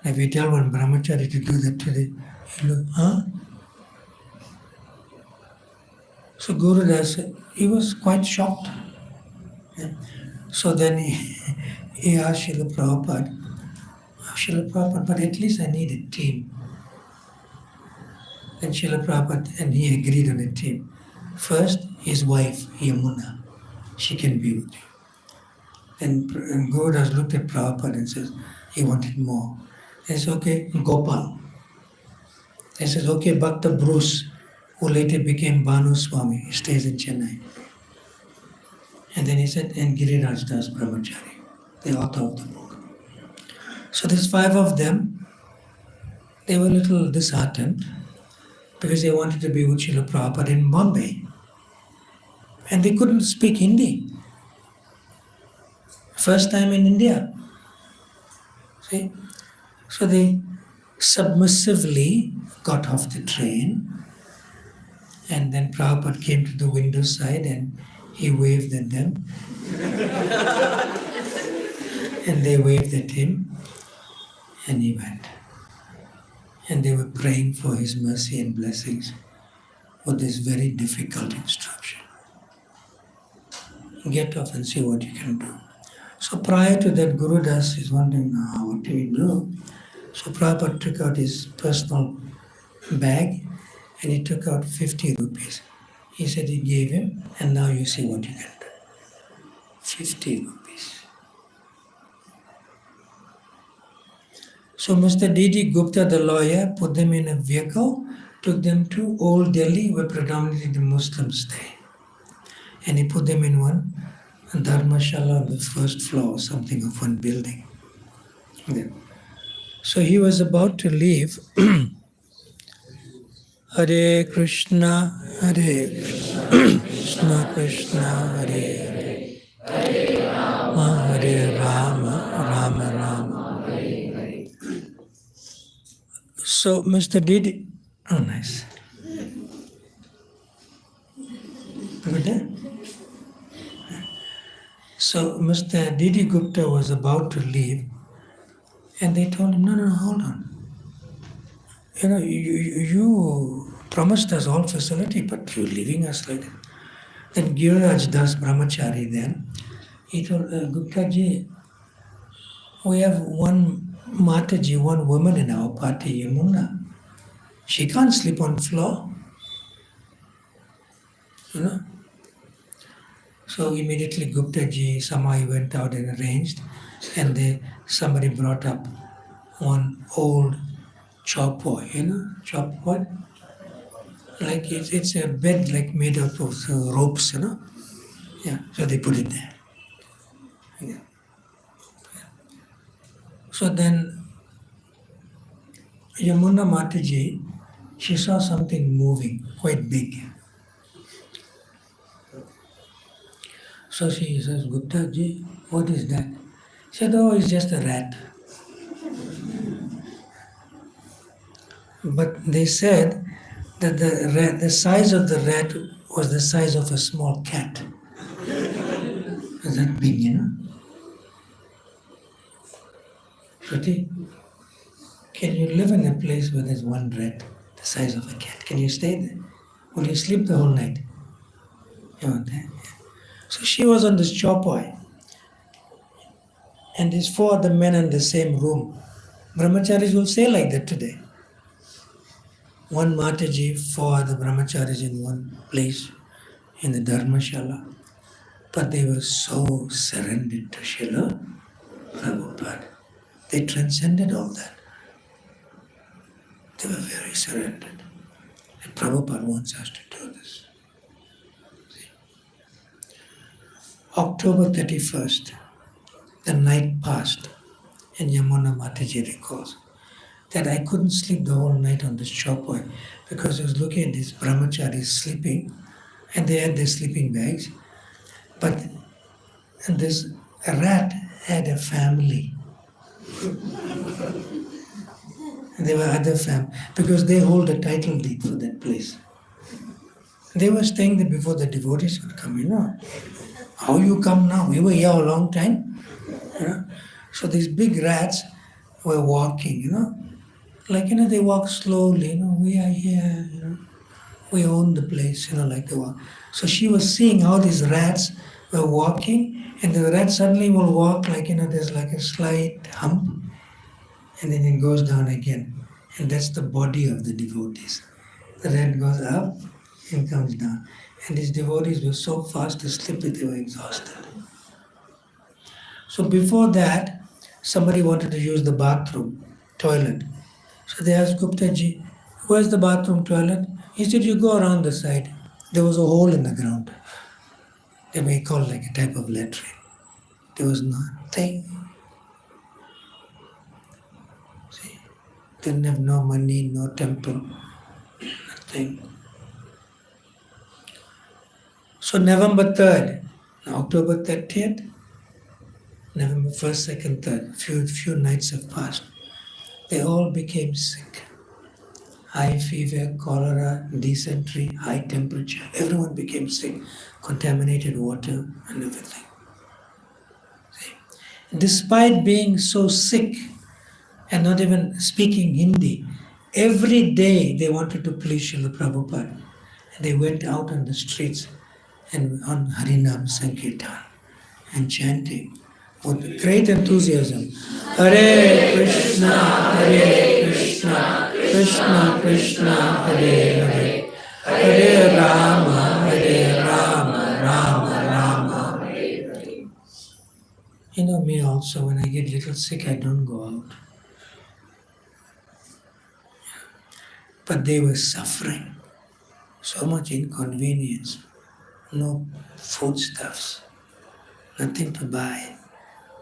If you tell one brahmachari to do that today, he'll look, huh? So Guru Das, he was quite shocked. Yeah. So then he asked Srila Prabhupada, but at least I need a team. And Srila Prabhupada, and he agreed on a team. First, his wife, Yamuna, she can be with you. And Guru Das looked at Prabhupada and says, he wanted more. He said, okay, Gopal. He says, okay, Bhakta Bruce, who later became Bhanu Swami, he stays in Chennai. And then he said, and Giriraj Das Brahmachari, the author of the book. So there's 5 of them. They were a little disheartened because they wanted to be with Srila Prabhupada in Bombay. And they couldn't speak Hindi. First time in India. See? So they submissively got off the train, and then Prabhupada came to the window side and he waved at them. And they waved at him, and he went. And they were praying for his mercy and blessings with this very difficult instruction. Get off and see what you can do. So prior to that, Guru Das is wondering, what do we do? So Prabhupada took out his personal bag and he took out 50 rupees. He said he gave him, and now you see what you can do. 50 rupees. So Mr. D.D. Gupta, the lawyer, put them in a vehicle, took them to Old Delhi, where predominantly the Muslims stay. And he put them in one dharmashala on the first floor, something of one building. Yeah. So he was about to leave. Hare Krishna, Hare Krishna, Krishna, Hare Hare, Hare Rama, Rama Rama, Hare Hare. So Mr. D.D. Oh, nice. Good day. So Mr. D.D. Gupta was about to leave, and they told him, no, hold on. You know, you promised us all facility, but you're leaving us like that. Then Giriraj Das Brahmachari then, he told Gupta ji, we have one Mataji, one woman in our party, Yamuna. She can't sleep on floor. You know? So immediately Gupta ji, somehow went out and arranged, and somebody brought up one old chopboy, chopboy? Like it's a bed like made up of ropes, Yeah, so they put it there. Yeah. So then Yamuna Mataji, she saw something moving, quite big. So she says, Gupta ji, what is that? She said, oh, it's just a rat. But they said that the size of the rat was the size of a small cat. Is that big, Shruti, can you live in a place where there's one rat the size of a cat? Can you stay there? Will you sleep the whole night? You want that? Yeah. So she was on this chopoi, and these four other men in the same room. Brahmacharis will say like that today. One Mataji, four other brahmacharis in one place in the Dharmashala. But they were so surrendered to Srila Prabhupada. They transcended all that. They were very surrendered. And Prabhupada wants us to do this. See? October 31st, the night passed, and Yamuna Mataji recalls that I couldn't sleep the whole night on this chopoi because I was looking at these brahmacharis sleeping, and they had their sleeping bags. But this rat had a family. There were other because they hold a title deed for that place. They were staying there before the devotees would come, How you come now? We were here a long time. So these big rats were walking, they walk slowly, we are here, we own the place, like they walk. So she was seeing how these rats were walking, and the rat suddenly will walk there's like a slight hump, and then it goes down again. And that's the body of the devotees. The rat goes up and comes down. And these devotees were so fast asleep that they were exhausted. So before that, somebody wanted to use the bathroom, toilet. So they asked Guptaji, where's the bathroom toilet? He said, you go around the side. There was a hole in the ground. They may call like a type of latrine. There was nothing. See, didn't have no money, no temple, nothing. So November 3rd, October 30th, November 1st, 2nd, 3rd, few nights have passed. They all became sick. High fever, cholera, dysentery, high temperature. Everyone became sick. Contaminated water and everything. See? Despite being so sick and not even speaking Hindi, every day they wanted to please Srila Prabhupada. And they went out on the streets and on Harinam Sankirtan and chanting with great enthusiasm. Hare Krishna, Krishna Krishna, Hare Hare, Hare Rama, Rama Rama, Hare Hare. Me also, when I get little sick, I don't go out. But they were suffering. So much inconvenience. No foodstuffs. Nothing to buy.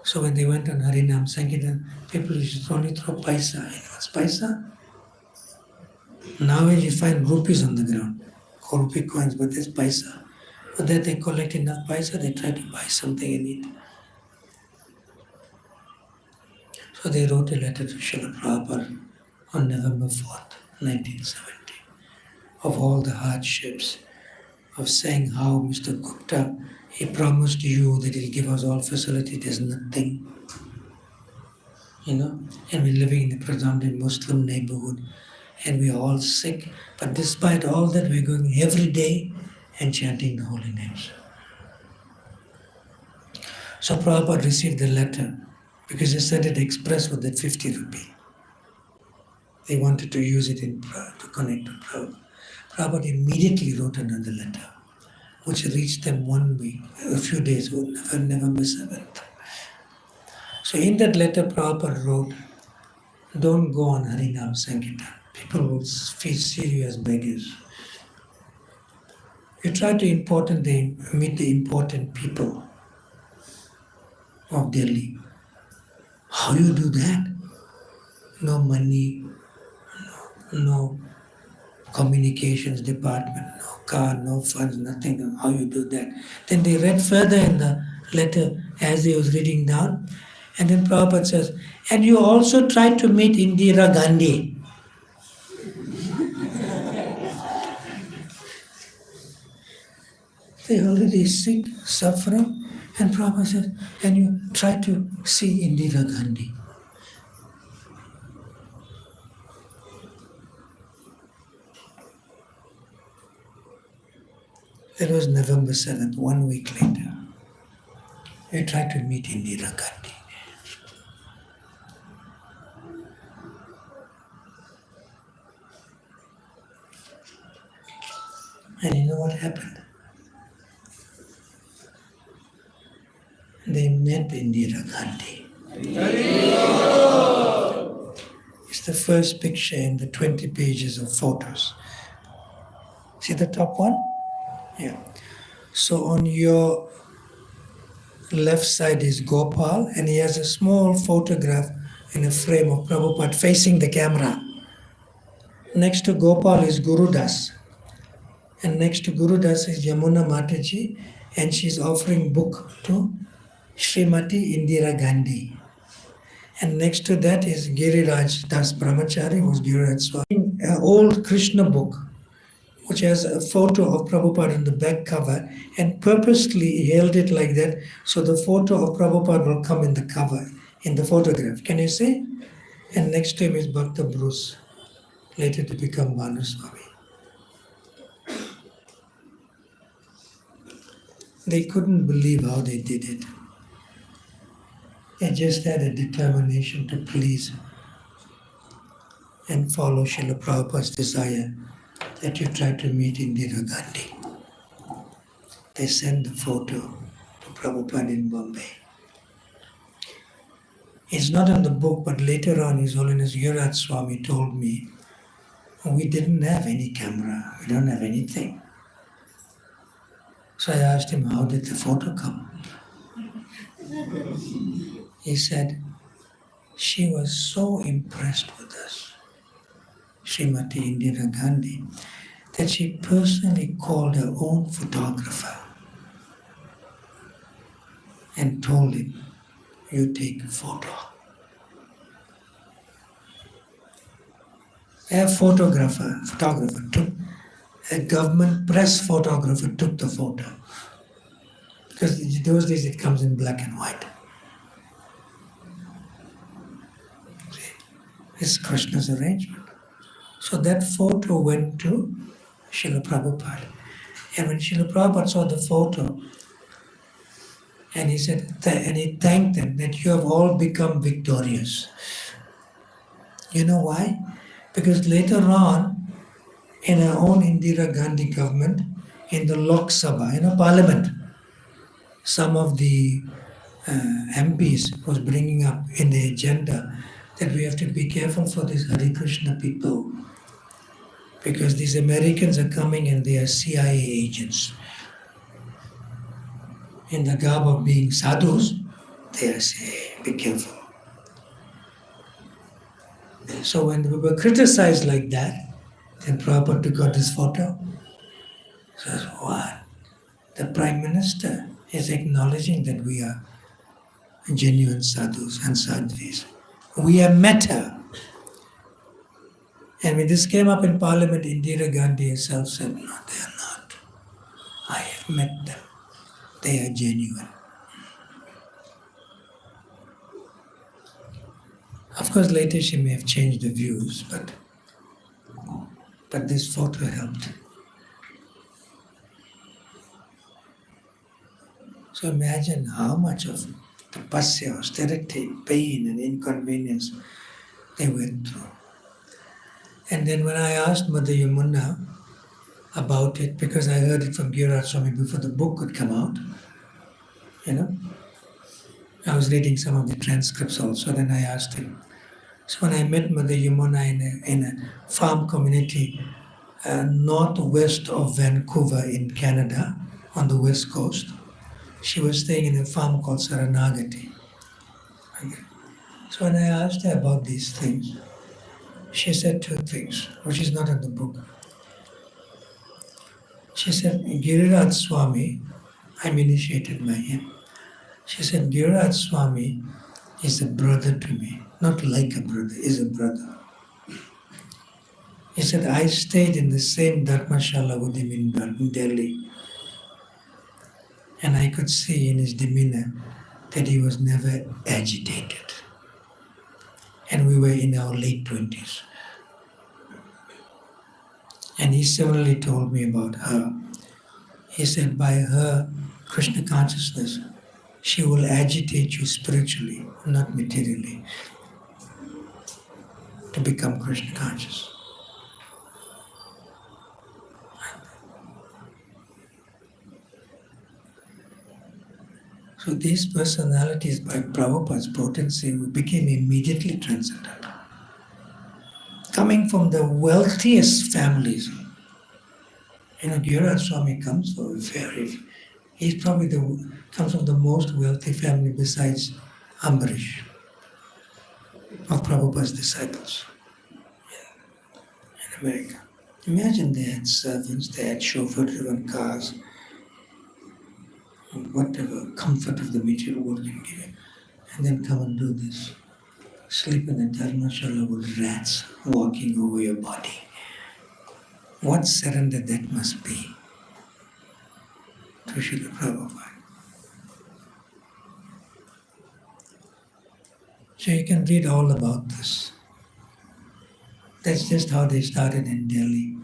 So when they went on Harinam Sankirtan, people used to only throw paisa. What's paisa? Nowadays you find rupees on the ground, rupee coins, but there's paisa. But that they collect enough paisa, they try to buy something and eat. So they wrote a letter to Srila Prabhupada on November 4th, 1970, of all the hardships, of saying how Mr. Gupta, he promised you that he'll give us all facility, there's nothing. And we're living in a predominant Muslim neighborhood, and we're all sick, but despite all that, we're going every day and chanting the holy names. So Prabhupada received the letter because he sent it express with that 50 rupee. They wanted to use it to connect to Prabhupada. Prabhupada immediately wrote another letter, which reached them 1 week, a few days, November 7th. So in that letter, Prabhupada wrote, don't go on Harinam Sankirtan. People will see you as beggars. You try to meet the important people of Delhi. How you do that? No money, no communications department, no car, no funds, nothing. How you do that? Then they read further in the letter as he was reading down. And then Prabhupada says, and you also try to meet Indira Gandhi. They're already sick, suffering, and Prabhupada says, and you try to see Indira Gandhi. That was November 7th, 1 week later. We tried to meet Indira Gandhi. And you know what happened? They met Indira Gandhi. It's the first picture in the 20 pages of photos. See the top one? Yeah. So on your left side is Gopal, and he has a small photograph in a frame of Prabhupada facing the camera. Next to Gopal is Gurudas. And next to Gurudas is Yamuna Mataji, and she's offering book to Srimati Indira Gandhi. And next to that is Giriraj Das Brahmachari, who's Giriraj Swami. An old Krishna book, which has a photo of Prabhupada on the back cover, and purposely he held it like that so the photo of Prabhupada will come in the cover, in the photograph. Can you see? And next to him is Bhakta Bruce, later to become Bhanu Swami. They couldn't believe how they did it. They just had a determination to please and follow Srila Prabhupada's desire that you try to meet Indira Gandhi. They sent the photo to Prabhupada in Bombay. It's not in the book, but later on His Holiness Giriraj Swami told me, we didn't have any camera, we don't have anything. So I asked him, how did the photo come? He said, she was so impressed with us, Srimati Indira Gandhi, that she personally called her own photographer and told him, you take a photo. A photographer took, a government press photographer took the photo. Because in those days it comes in black and white. See, it's Krishna's arrangement. So that photo went to Srila Prabhupada. And when Srila Prabhupada saw the photo, and he said, and he thanked them that you have all become victorious. You know why? Because later on, in our own Indira Gandhi government, in the Lok Sabha, Parliament, some of the MPs was bringing up in the agenda that we have to be careful for these Hare Krishna people, because these Americans are coming and they are CIA agents. In the garb of being sadhus, they are saying, be careful. So when we were criticized like that, then Prabhupada took out this photo. Says, what? The Prime Minister is acknowledging that we are genuine sadhus and sadhvis. We have met her. And when this came up in Parliament, Indira Gandhi herself said, no, they are not. I have met them. They are genuine. Of course, later she may have changed the views, but this photo helped. So imagine how much of tapasya, austerity, pain and inconvenience they went through. And then when I asked Mother Yamuna about it, because I heard it from Giriraj Swami before the book could come out, I was reading some of the transcripts also, then I asked him. So when I met Mother Yamuna in a farm community northwest of Vancouver in Canada, on the west coast, she was staying in a farm called Saranagati. So when I asked her about these things, she said two things, which is not in the book. She said, Giriraj Swami, I'm initiated by him. She said, Giriraj Swami is a brother to me, not like a brother, is a brother. He said, I stayed in the same Dharmashala with him in Delhi. And I could see in his demeanor that he was never agitated. And we were in our late 20s. And he similarly told me about her. He said, by her Krishna consciousness, she will agitate you spiritually, not materially, to become Krishna conscious. So these personalities, by Prabhupada's potency, became immediately transcendental. Coming from the wealthiest families. Giriraj Swami comes from he's probably comes from the most wealthy family besides Ambarish, of Prabhupada's disciples in America. Imagine they had servants, they had chauffeur-driven cars, whatever comfort of the material world can give you, and then come and do this. Sleep in the dharmashala with rats walking over your body. What surrender that must be to Srila Prabhupada. So you can read all about this. That's just how they started in Delhi,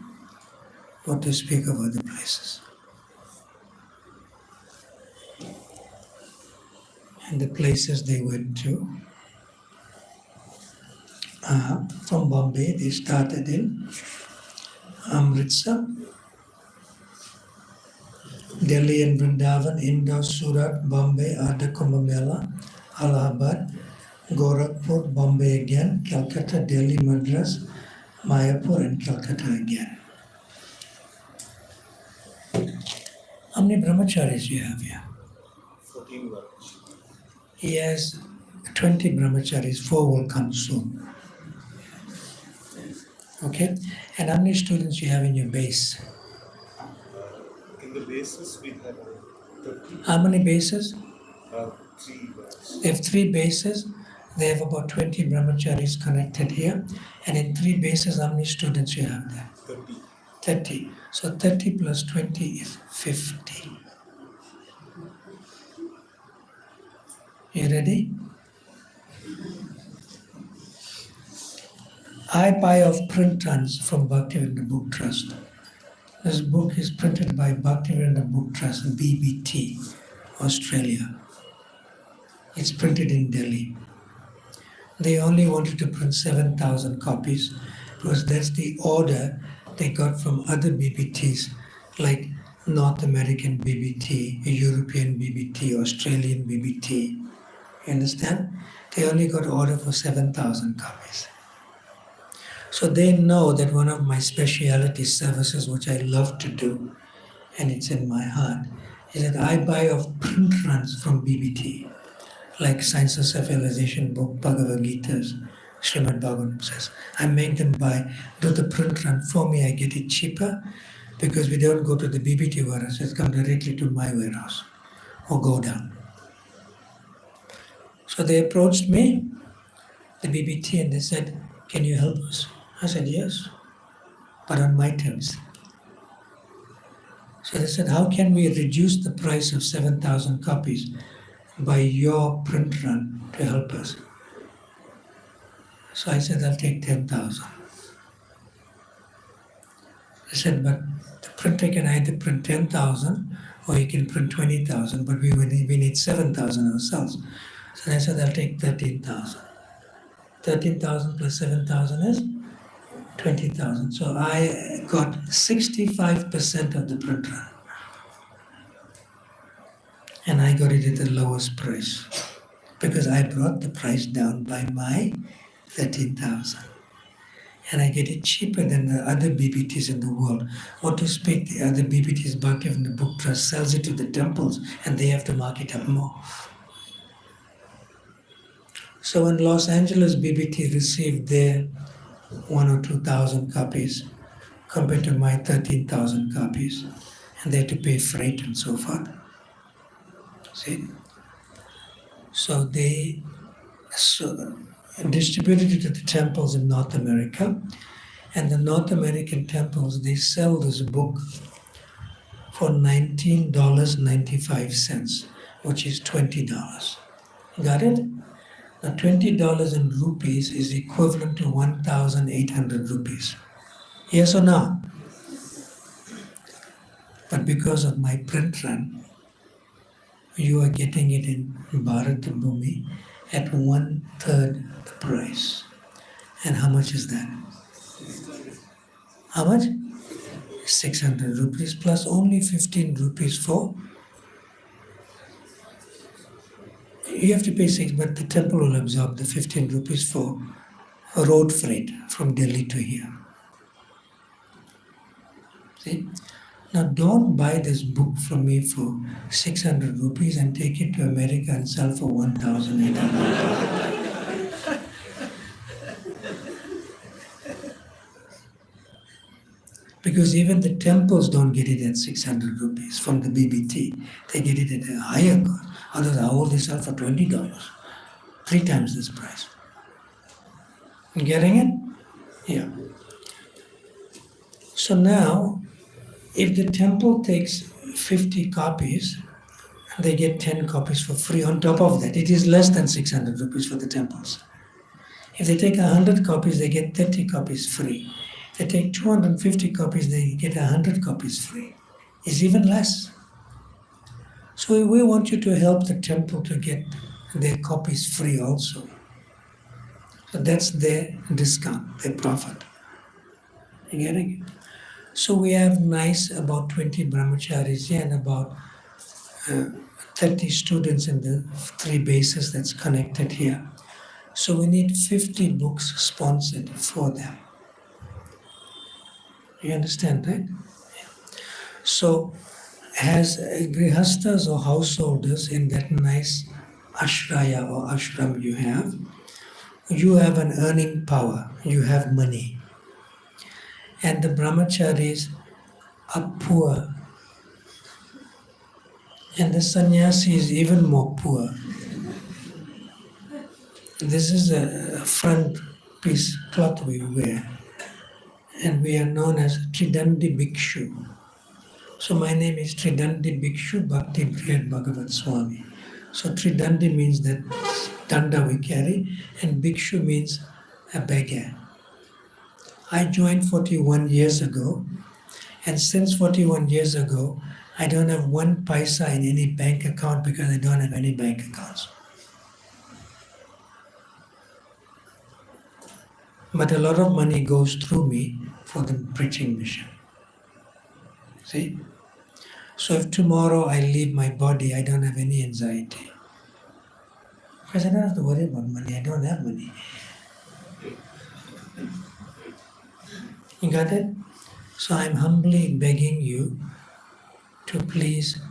what to speak of other places. And the places they went to. From Bombay, they started in Amritsar, Delhi and Vrindavan, Indore, Surat, Bombay, Agra, Kumbh Mela, Allahabad, Gorakhpur, Bombay again, Calcutta, Delhi, Madras, Mayapur and Calcutta again. How many brahmacharis do you have here? 14 brahmacharis. He has 20 brahmacharis, 4 will come soon. Okay? And how many students do you have in your base? In the bases, we have 30. How many bases? 3 bases. They have 3 bases. They have about 20 brahmacharis connected here. And in 3 bases, how many students you have there? 30. 30. So 30 plus 20 is 50. You ready? I buy off print runs from Bhaktivedanta Book Trust. This book is printed by Bhaktivedanta Book Trust, BBT, Australia. It's printed in Delhi. They only wanted to print 7,000 copies because that's the order they got from other BBTs like North American BBT, European BBT, Australian BBT. You understand? They only got order for 7,000 copies. So they know that one of my specialty services, which I love to do, and it's in my heart, is that I buy off print runs from BBT, like Science of Self-Realization book, Bhagavad Gita's, Srimad Bhagavatam says. I make them do the print run for me, I get it cheaper, because we don't go to the BBT warehouse, it's come directly to my warehouse, or go down. So they approached me, the BBT, and they said, can you help us? I said, yes, but on my terms. So they said, how can we reduce the price of 7,000 copies by your print run to help us? So I said, I'll take 10,000. I said, but the printer can either print 10,000 or he can print 20,000, but we need 7,000 ourselves. So I said, I'll take 13,000. 13,000 plus 7,000 is 20,000. So I got 65% of the print run. And I got it at the lowest price because I brought the price down by my 13,000. And I get it cheaper than the other BBTs in the world. Or to speak, the other BBTs, Bhaktivedanta Book Trust, sells it to the temples and they have to mark it up more. So when Los Angeles BBT received their 1,000 or 2,000 copies compared to my 13,000 copies, and they had to pay freight and so forth. See? So they distributed it to the temples in North America, and the North American temples, they sell this book for $19.95, which is $20. Got it? Now $20 in rupees is equivalent to 1,800 rupees. Yes or no? But because of my print run, you are getting it in Bharat Bhumi at 1/3 the price. And how much is that? How much? 600 rupees plus only 15 rupees for. You have to pay 6, but the temple will absorb the 15 rupees for road freight from Delhi to here. See? Now don't buy this book from me for 600 rupees and take it to America and sell for 1,800. Because even the temples don't get it at 600 rupees from the BBT. They get it at a higher cost. Others how will they sell for $20? 3 times this price. You getting it? Yeah. So now, if the temple takes 50 copies, they get 10 copies for free on top of that. It is less than 600 rupees for the temples. If they take 100 copies, they get 30 copies free. If they take 250 copies, they get 100 copies free. It's even less. So we want you to help the temple to get their copies free also. So that's their discount, their profit. You getting it? So we have nice about 20 brahmacharis here and about 30 students in the 3 bases that's connected here. So we need 50 books sponsored for them. You understand, right? So as grihastas or householders in that nice ashraya or ashram you have an earning power, you have money. And the brahmacharis are poor. And the sannyasi is even more poor. This is a front piece cloth we wear. And we are known as Tridandi Bhikshu. So my name is Tridandi Bhikshu Bhakti Brhat Bhagavat Swami. So Tridandi means that danda we carry, and Bhikshu means a beggar. I joined 41 years ago, and since 41 years ago, I don't have 1 paisa in any bank account because I don't have any bank accounts. But a lot of money goes through me for the preaching mission. See? So if tomorrow I leave my body, I don't have any anxiety. Because I don't have to worry about money, I don't have money. You got it? So I'm humbly begging you to please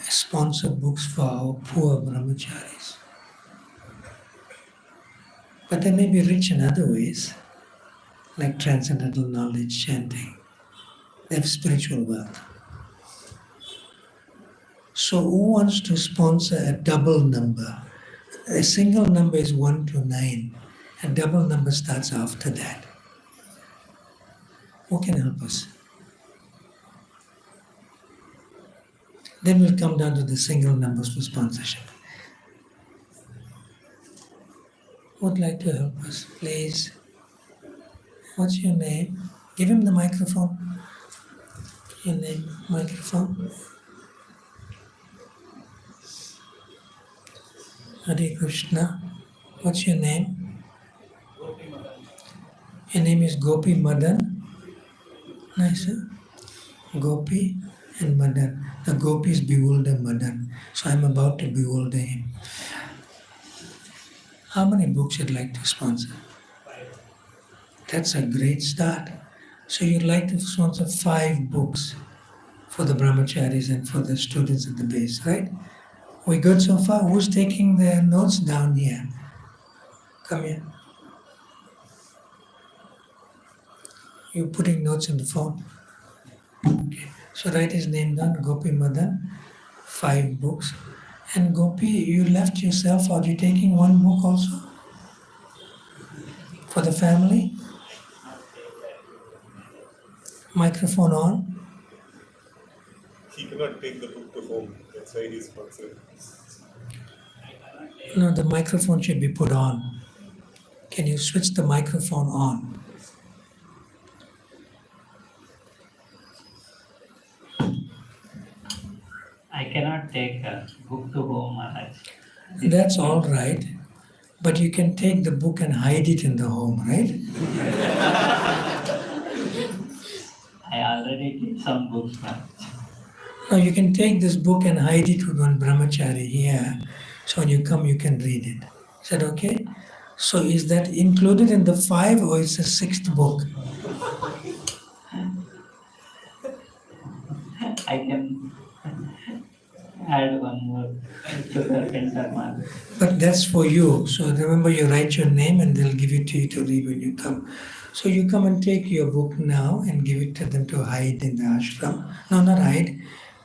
sponsor books for our poor brahmacharis. But they may be rich in other ways, like transcendental knowledge, chanting. They have spiritual wealth. So who wants to sponsor a double number? A single number is 1 to 9. A double number starts after that. Who can help us? Then we'll come down to the single numbers for sponsorship. Who would like to help us, please? What's your name? Give him the microphone. Your name, microphone. Hare Krishna. What's your name? Your name is Gopi Madan. Nice, huh? Gopi and Madan. The gopis bewilder Madan. So I'm about to bewilder him. How many books you'd like to sponsor? That's a great start. So you'd like to sponsor 5 books for the brahmacharis and for the students at the base, right? We good so far? Who's taking the notes down here? Come here. You're putting notes in the phone? Okay. So write his name down, Gopi Madan, 5 books. And Gopi, you left yourself, or are you taking 1 book also? For the family? Microphone on. He cannot take the book to home. That's why he's sponsored. No, the microphone should be put on. Can you switch the microphone on? cannot take a book to home, Maharaj. That's all right. But you can take the book and hide it in the home, right? I already did some books, Maharaj. No, you can take this book and hide it with one brahmachari here. So when you come, you can read it. Is that okay? So is that included in the 5 or it's a 6th book? I can add one more to the center, Maharaj. But that's for you. So remember, you write your name and they'll give it to you to read when you come. So you come and take your book now and give it to them to hide in the ashram. No, not hide,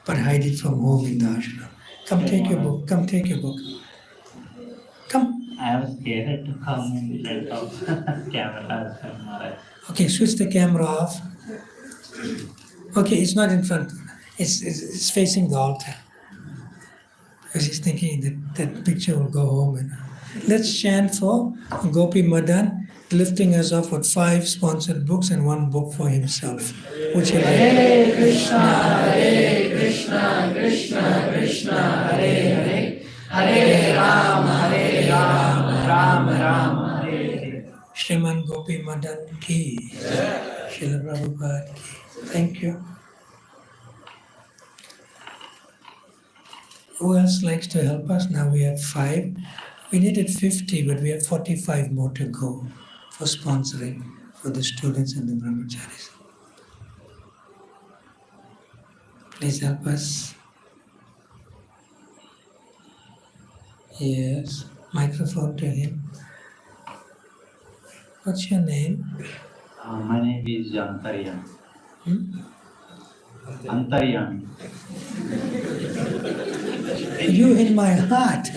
but hide it from home in the ashram. Come take your book. Come take your book. Come. I was scared to come in front of cameras, Maharaj. Okay, switch the camera off. Okay, it's not in front. It's facing the altar. Because he's thinking that picture will go home. And let's chant for Gopi Madan, lifting us off with 5 sponsored books and 1 book for himself. Which Hare Krishna, Krishna Krishna, Hare Hare, Hare Rama, Rama, Hare Hare. Shriman Gopi Madan ki, Srila Prabhupada ki. Thank you. Who else likes to help us? Now we have 5. We needed 50, but we have 45 more to go for sponsoring for the students and the brahmacharis. Please help us. Yes, microphone to him. What's your name? My name is Antaryami. Hmm? Antaryami. You in my heart.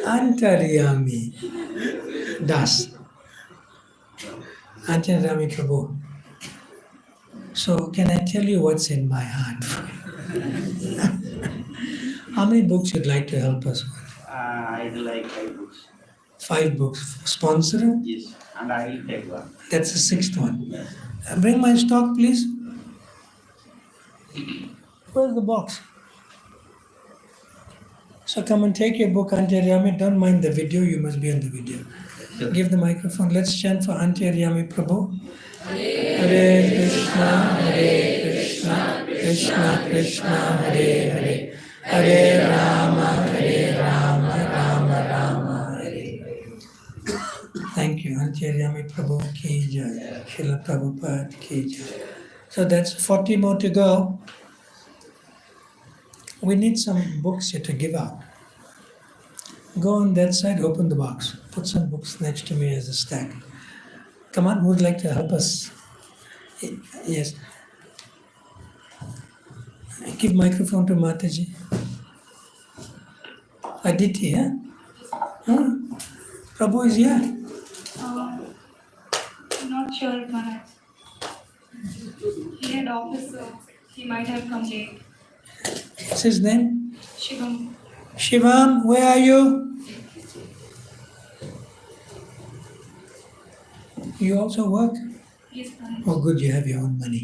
Antaryami. Das. Antaryami Prabhu. So can I tell you what's in my heart? How many books you'd like to help us with? I'd like 5 books. 5 books. Sponsor? Yes, and I will take one. That's the 6th one. Bring my stock, please. Where's the box? So come and take your book, Antaryami. Don't mind the video, you must be on the video. Give the microphone. Let's chant for Antaryami Prabhu. Hare Krishna, Krishna Krishna, Hare Hare, Hare Rama, Rama Rama, Hare Hare. Thank you. Antaryami Prabhu ki jai. Srila Prabhupada ki jai. So that's 40 more to go. We need some books here to give out. Go on that side, open the box. Put some books next to me as a stack. Come on, who would like to help us? Yes. Give microphone to Mataji. Aditi, huh? Huh? Prabhu is here. Not sure, Maharaj. He had office, so he might have come late. What's his name? Shivam. Shivam, where are you? You also work? Yes, Maharaj. Oh, good, you have your own money.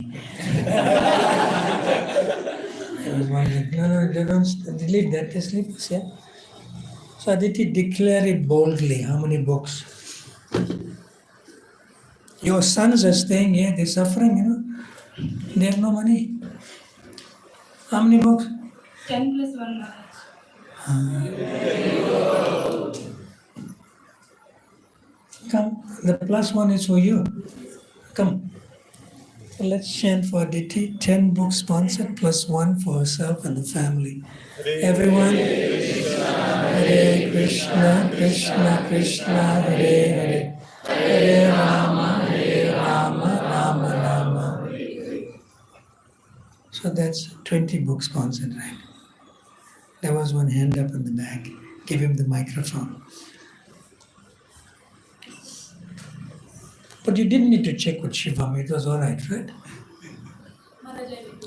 I was wondering. No, they don't delete that. They sleep us, yeah? So Aditi, declare it boldly. How many books? Your sons are staying here. They're suffering, you know. They have no money. How many books? 10 plus 1, Maharaj. Come, the plus 1 is for you. Come. So let's chant for Aditi. 10 books sponsored, plus 1 for herself and the family. Everyone. Hare Krishna, Krishna Krishna, Hare Hare. Hare Rama, Rama Rama, Hare Hare. So that's 20 books sponsored, right? There was one hand up in the back. Give him the microphone. But you didn't need to check with Shivam. It was all right, right?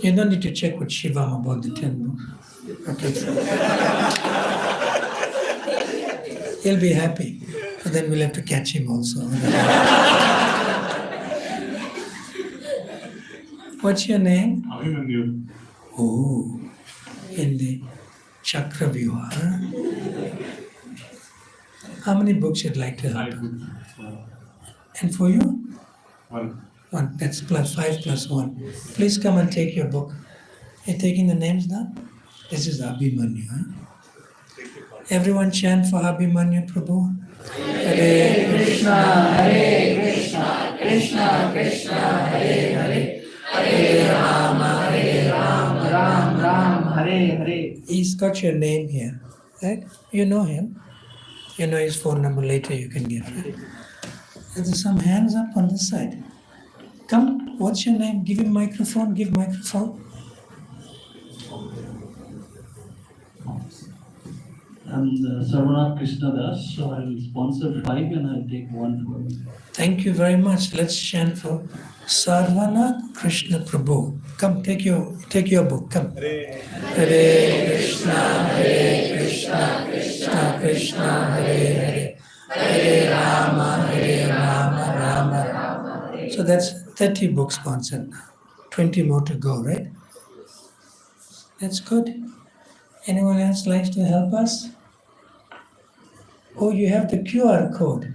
You don't need to check with Shivam about the 10 books. Okay. He'll be happy. But then we'll have to catch him also. What's your name? Abhimanyu. Oh. in the Chakravyuha. Huh? How many books you'd like to help? 5 books. And for you? 1. 1. That's plus 5 plus 1. Please come and take your book. You're taking the names now? This is Abhimanyu. Huh? Everyone chant for Abhimanyu Prabhu. Hare Krishna, Krishna Krishna, Hare Hare, Hare Rama, Ram, Hare Hare. He's got your name here, right? You know him. You know his phone number later you can give. Right? There's some hands up on this side. Come, what's your name? Give him microphone, give microphone. I'm Sarvanath Krishna Das, so I will sponsor 5 and I'll take 1 for me. Thank you very much. Let's chant for Sarvanath Krishna Prabhu. Come, take your book. Come. Hare Krishna, Krishna Krishna, Hare Hare, Hare Rama, Rama Rama. So that's 30 books sponsored now. 20 more to go, right? That's good. Anyone else likes to help us? Oh, you have the QR code.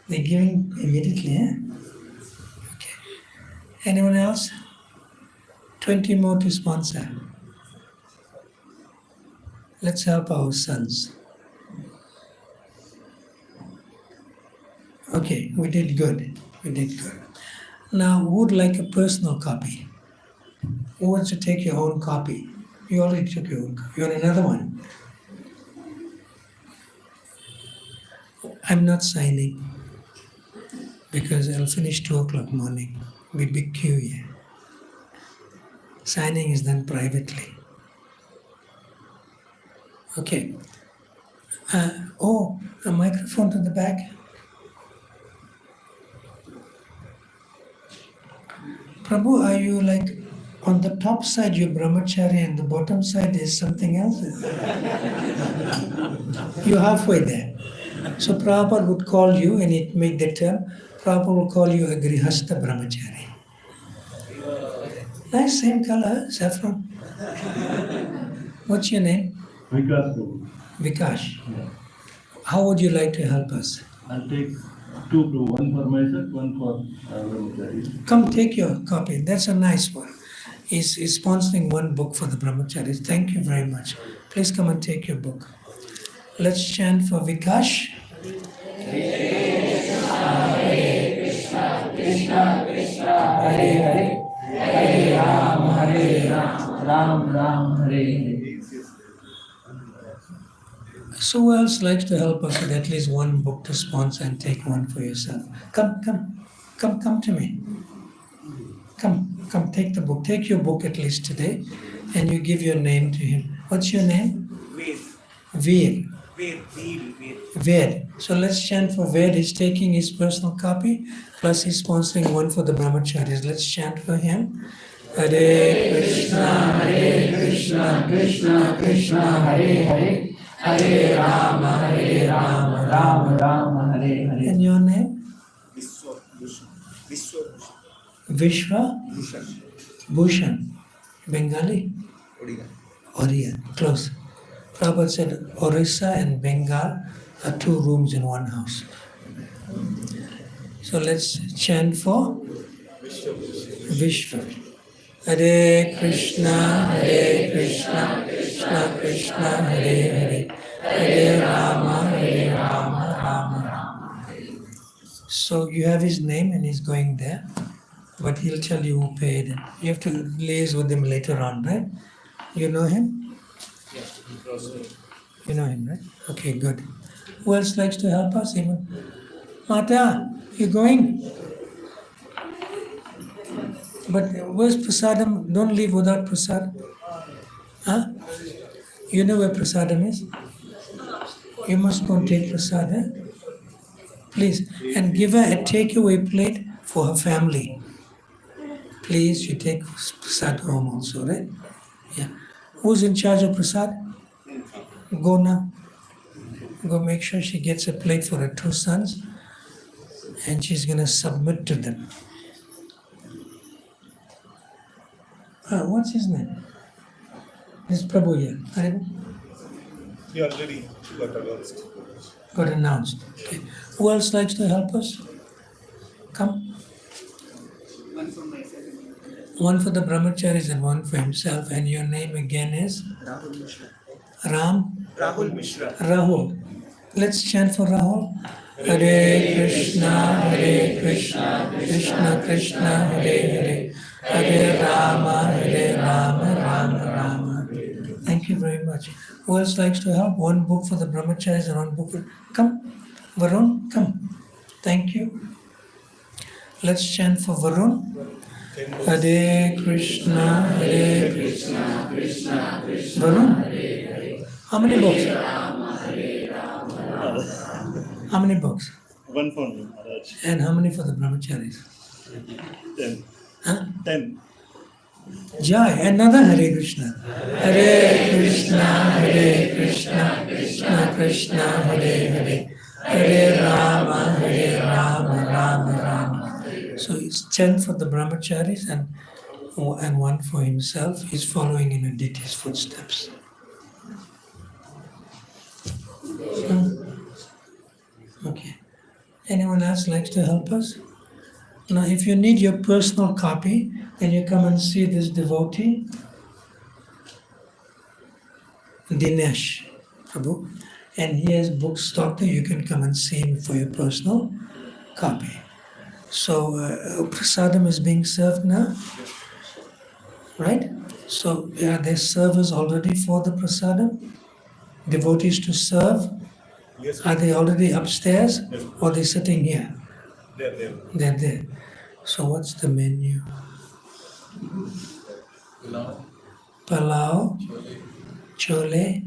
They're giving immediately, eh? Okay. Anyone else? 20 more to sponsor. Let's help our sons. Okay, we did good. Now, who would like a personal copy? Who wants to take your own copy? You already took your own copy. You want another one? I'm not signing because I'll finish 2 o'clock morning. Be big queue here. Signing is done privately. Okay. A microphone to the back. Prabhu, are you like on the top side you're brahmachari and the bottom side is something else? You're halfway there. So Prabhupada would call you, and it make the term, Prabhupada will call you a grihastha brahmachari. Nice, same color, saffron. What's your name? Vikas. Vikash. Yeah. How would you like to help us? I'll take 2, 1 for myself, 1 for brahmacharis. Come take your copy. That's a nice one. He's sponsoring 1 book for the brahmacharis. Thank you very much. Please come and take your book. Let's chant for Vikash. Hare Krishna, Krishna Krishna, Hare Hare, Hare Rama, Ram, Hare Hare. So who else likes to help us with at least 1 book to sponsor and take 1 for yourself? Come to me. Come, take the book. Take your book at least today, and you give your name to him. What's your name? Veer. Ved. So let's chant for Ved. He's taking his personal copy, plus he's sponsoring 1 for the brahmacharis. Let's chant for him. Hare Krishna, Krishna Krishna, Hare Hare, Hare Rama, Ram, Hare Hare. And your name? Vishwa Bhushan. Bengali? Oriya. Close. Prabhupada said Orissa and Bengal are 2 rooms in 1 house. So let's chant for Vishwa. Hare Krishna, Krishna Krishna, Hare Hare, Hare Rama, Rama. So you have his name and he's going there, but he'll tell you who paid. You have to liaise with him later on, right? You know him? Yes. You know him, right? Okay, good. Who else likes to help us even? Mata, you going? But where's prasadam? Don't leave without prasad. Huh? You know where prasadam is? You must go and take prasad, eh? Please. And give her a takeaway plate for her family. Please, you take prasad home also, right? Yeah. Who's in charge of prasad? Go now. Go make sure she gets a plate for her 2 sons, and she's going to submit to them. What's his name? This Prabhu here. Haribo? You already got announced. Got announced. Okay. Who else likes to help us? Come. One from myself. One for the brahmacharis and one for himself. And your name again is? Rahul Mishra. Ram? Rahul Mishra. Rahul. Let's chant for Rahul. Hare Krishna, Hare Krishna, Krishna Krishna, Hare Hare, Hare Rama, Rama Rama. Thank you very much. Who else likes to help? One book for the brahmacharis and one book for... Come. Varun, come. Thank you. Let's chant for Varun. Hare Krishna, Hare Krishna, Krishna Krishna. Varun, how many books? How many books? One for me, Maharaj. And how many for the brahmacharis? 10. Huh? 10. Jai, another Hare Krishna. Hare Krishna, Hare Krishna, Krishna Krishna, Hare Hare, Hare Rama, Rama Rama. So he's 10 for the brahmacharis and one for himself. He's following in Aditi's footsteps. Okay. Anyone else likes to help us? Now, if you need your personal copy, then you come and see this devotee, Dinesh Prabhu, and he has books stocked there. You can come and see him for your personal copy. So, prasadam is being served now, right? So, are there servers already for the prasadam? Devotees to serve? Yes. Are they already upstairs Yes. or are they sitting here? They're there. They're there. So what's the menu? Palau, chole,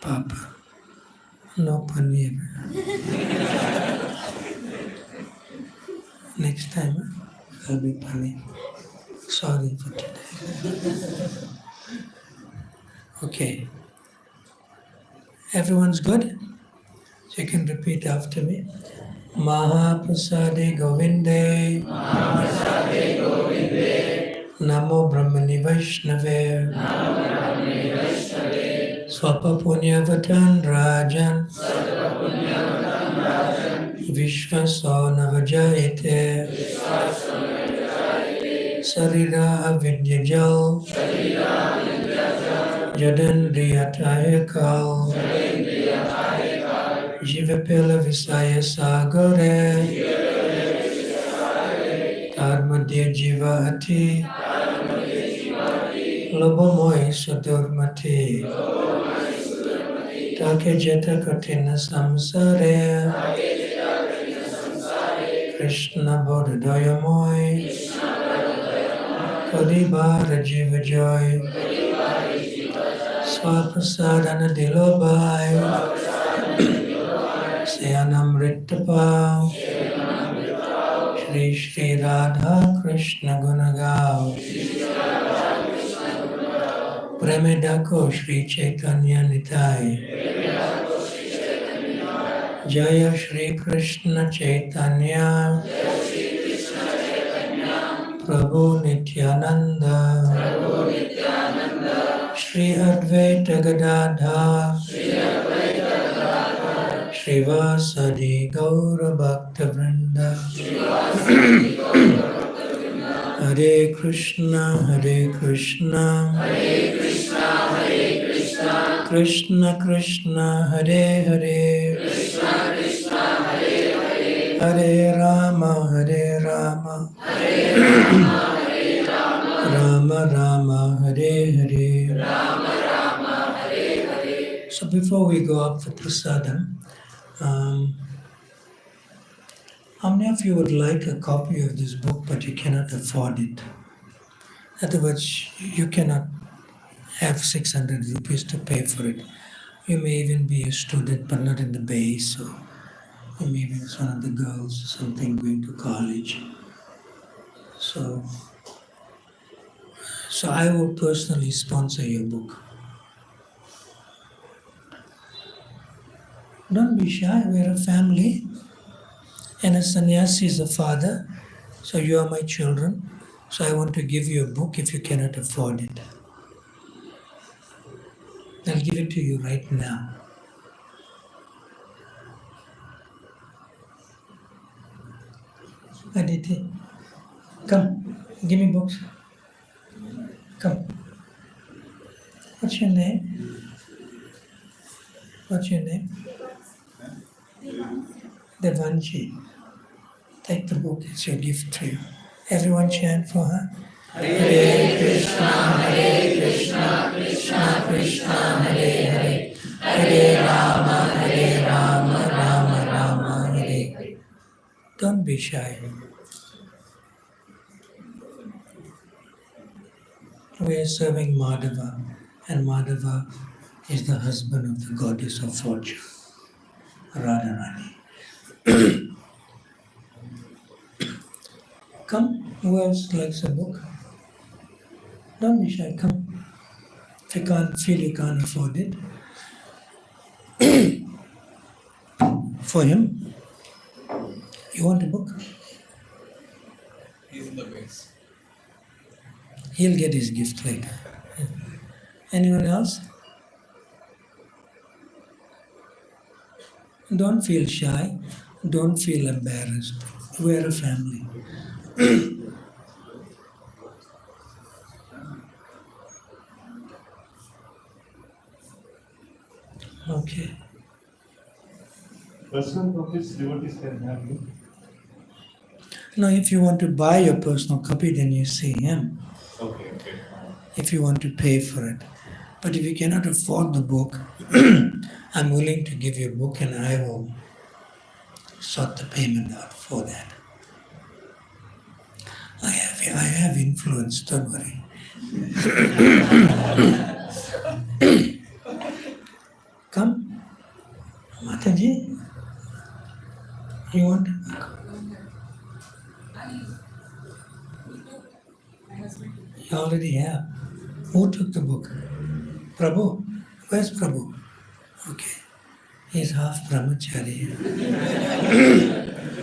papa. No paneer. Next time there'll be paneer. Sorry for today. Okay. Everyone's good? So you can repeat after me. Mahaprasade Govinde, Namo Brahmani Vaishnave, Swapa Punyavatan Rajan, Vishvaso Navajayate, Sarira Avidyajal, Jadandriyatayakal, Jivapila Visaya Sagare, Dharmadya Jiva Ati, Lobomoy Sudurmati, Take Jeta Katina Samsare, Krishna Bodhadoyamoy, Kadibara Jiva Joy, Swaprasadana Dilobai, Sayanam Rittapao, Shri Shri Radha Krishna Gunagao, Premedako Shri Chaitanya Nitai, Jaya Shri Krishna Chaitanya, Prabhu Nityananda, Shri Advaita Gadadha, Shrivasadi Gaura Bhakta Vrinda, Hare Krishna, Hare Krishna, Krishna Krishna, Hare Hare, Hare Rama, Hare Rama, Rama Rama, Hare Hare. So before we go up for prasadam, how many of you would like a copy of this book but you cannot afford it? In other words, you cannot have 600 rupees to pay for it. You may even be a student but not in the base, or you may be one of the girls or something going to college. So I will personally sponsor your book. Don't be shy, we're a family. And a sannyasi is a father, so you are my children. So I want to give you a book if you cannot afford it. I'll give it to you right now. Aditi, come, give me books. Come. What's your name? What's your name? Devanshi. Take the book, it's your gift to you. Everyone chant for her. Hare Krishna, Krishna Krishna, Hare Hare, Hare Rama, Rama Hare Hare. Don't be shy. We are serving Madhava, and Madhava is the husband of the goddess of fortune, Radharani. Come, who else likes a book? Don't be shy, come. If you can't feel you can't afford it, for him, you want a book? He's in the base. He'll get his gift later. Anyone else? Don't feel shy. Don't feel embarrassed. We're a family. Okay. Personal copies, devotees can have you. Now, if you want to buy your personal copy, then you see him. Okay. If you want to pay for it. But if you cannot afford the book, I'm willing to give you a book and I will sort the payment out for that. I have influence, don't worry. Come, Mataji, you want a book? You already have. Who took the book? Prabhu? Where's Prabhu? Okay. He's half brahmachari.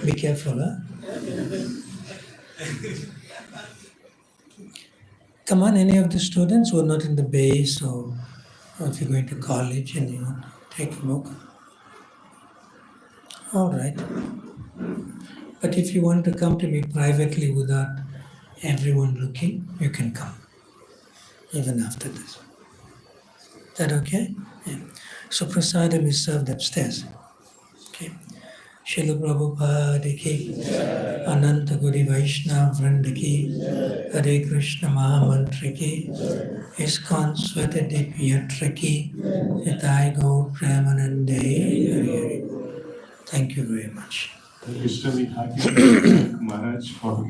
Be careful, huh? Come on, any of the students who are not in the base or if you're going to college and you want to take a book. All right. But if you want to come to me privately without everyone looking, you can come. Even after this. Is that okay? Yeah. So prasadam is served upstairs. Okay. Srila Prabhupada ki, Ananta Guri Vaishnava Vranda ki, Hare Krishna Mahamantra ki, ISKCON Sweta Dipyatra ki, Nitai Gaur Premanande, Hare Hare. Thank you very much. Krishna, we thank Maharaj for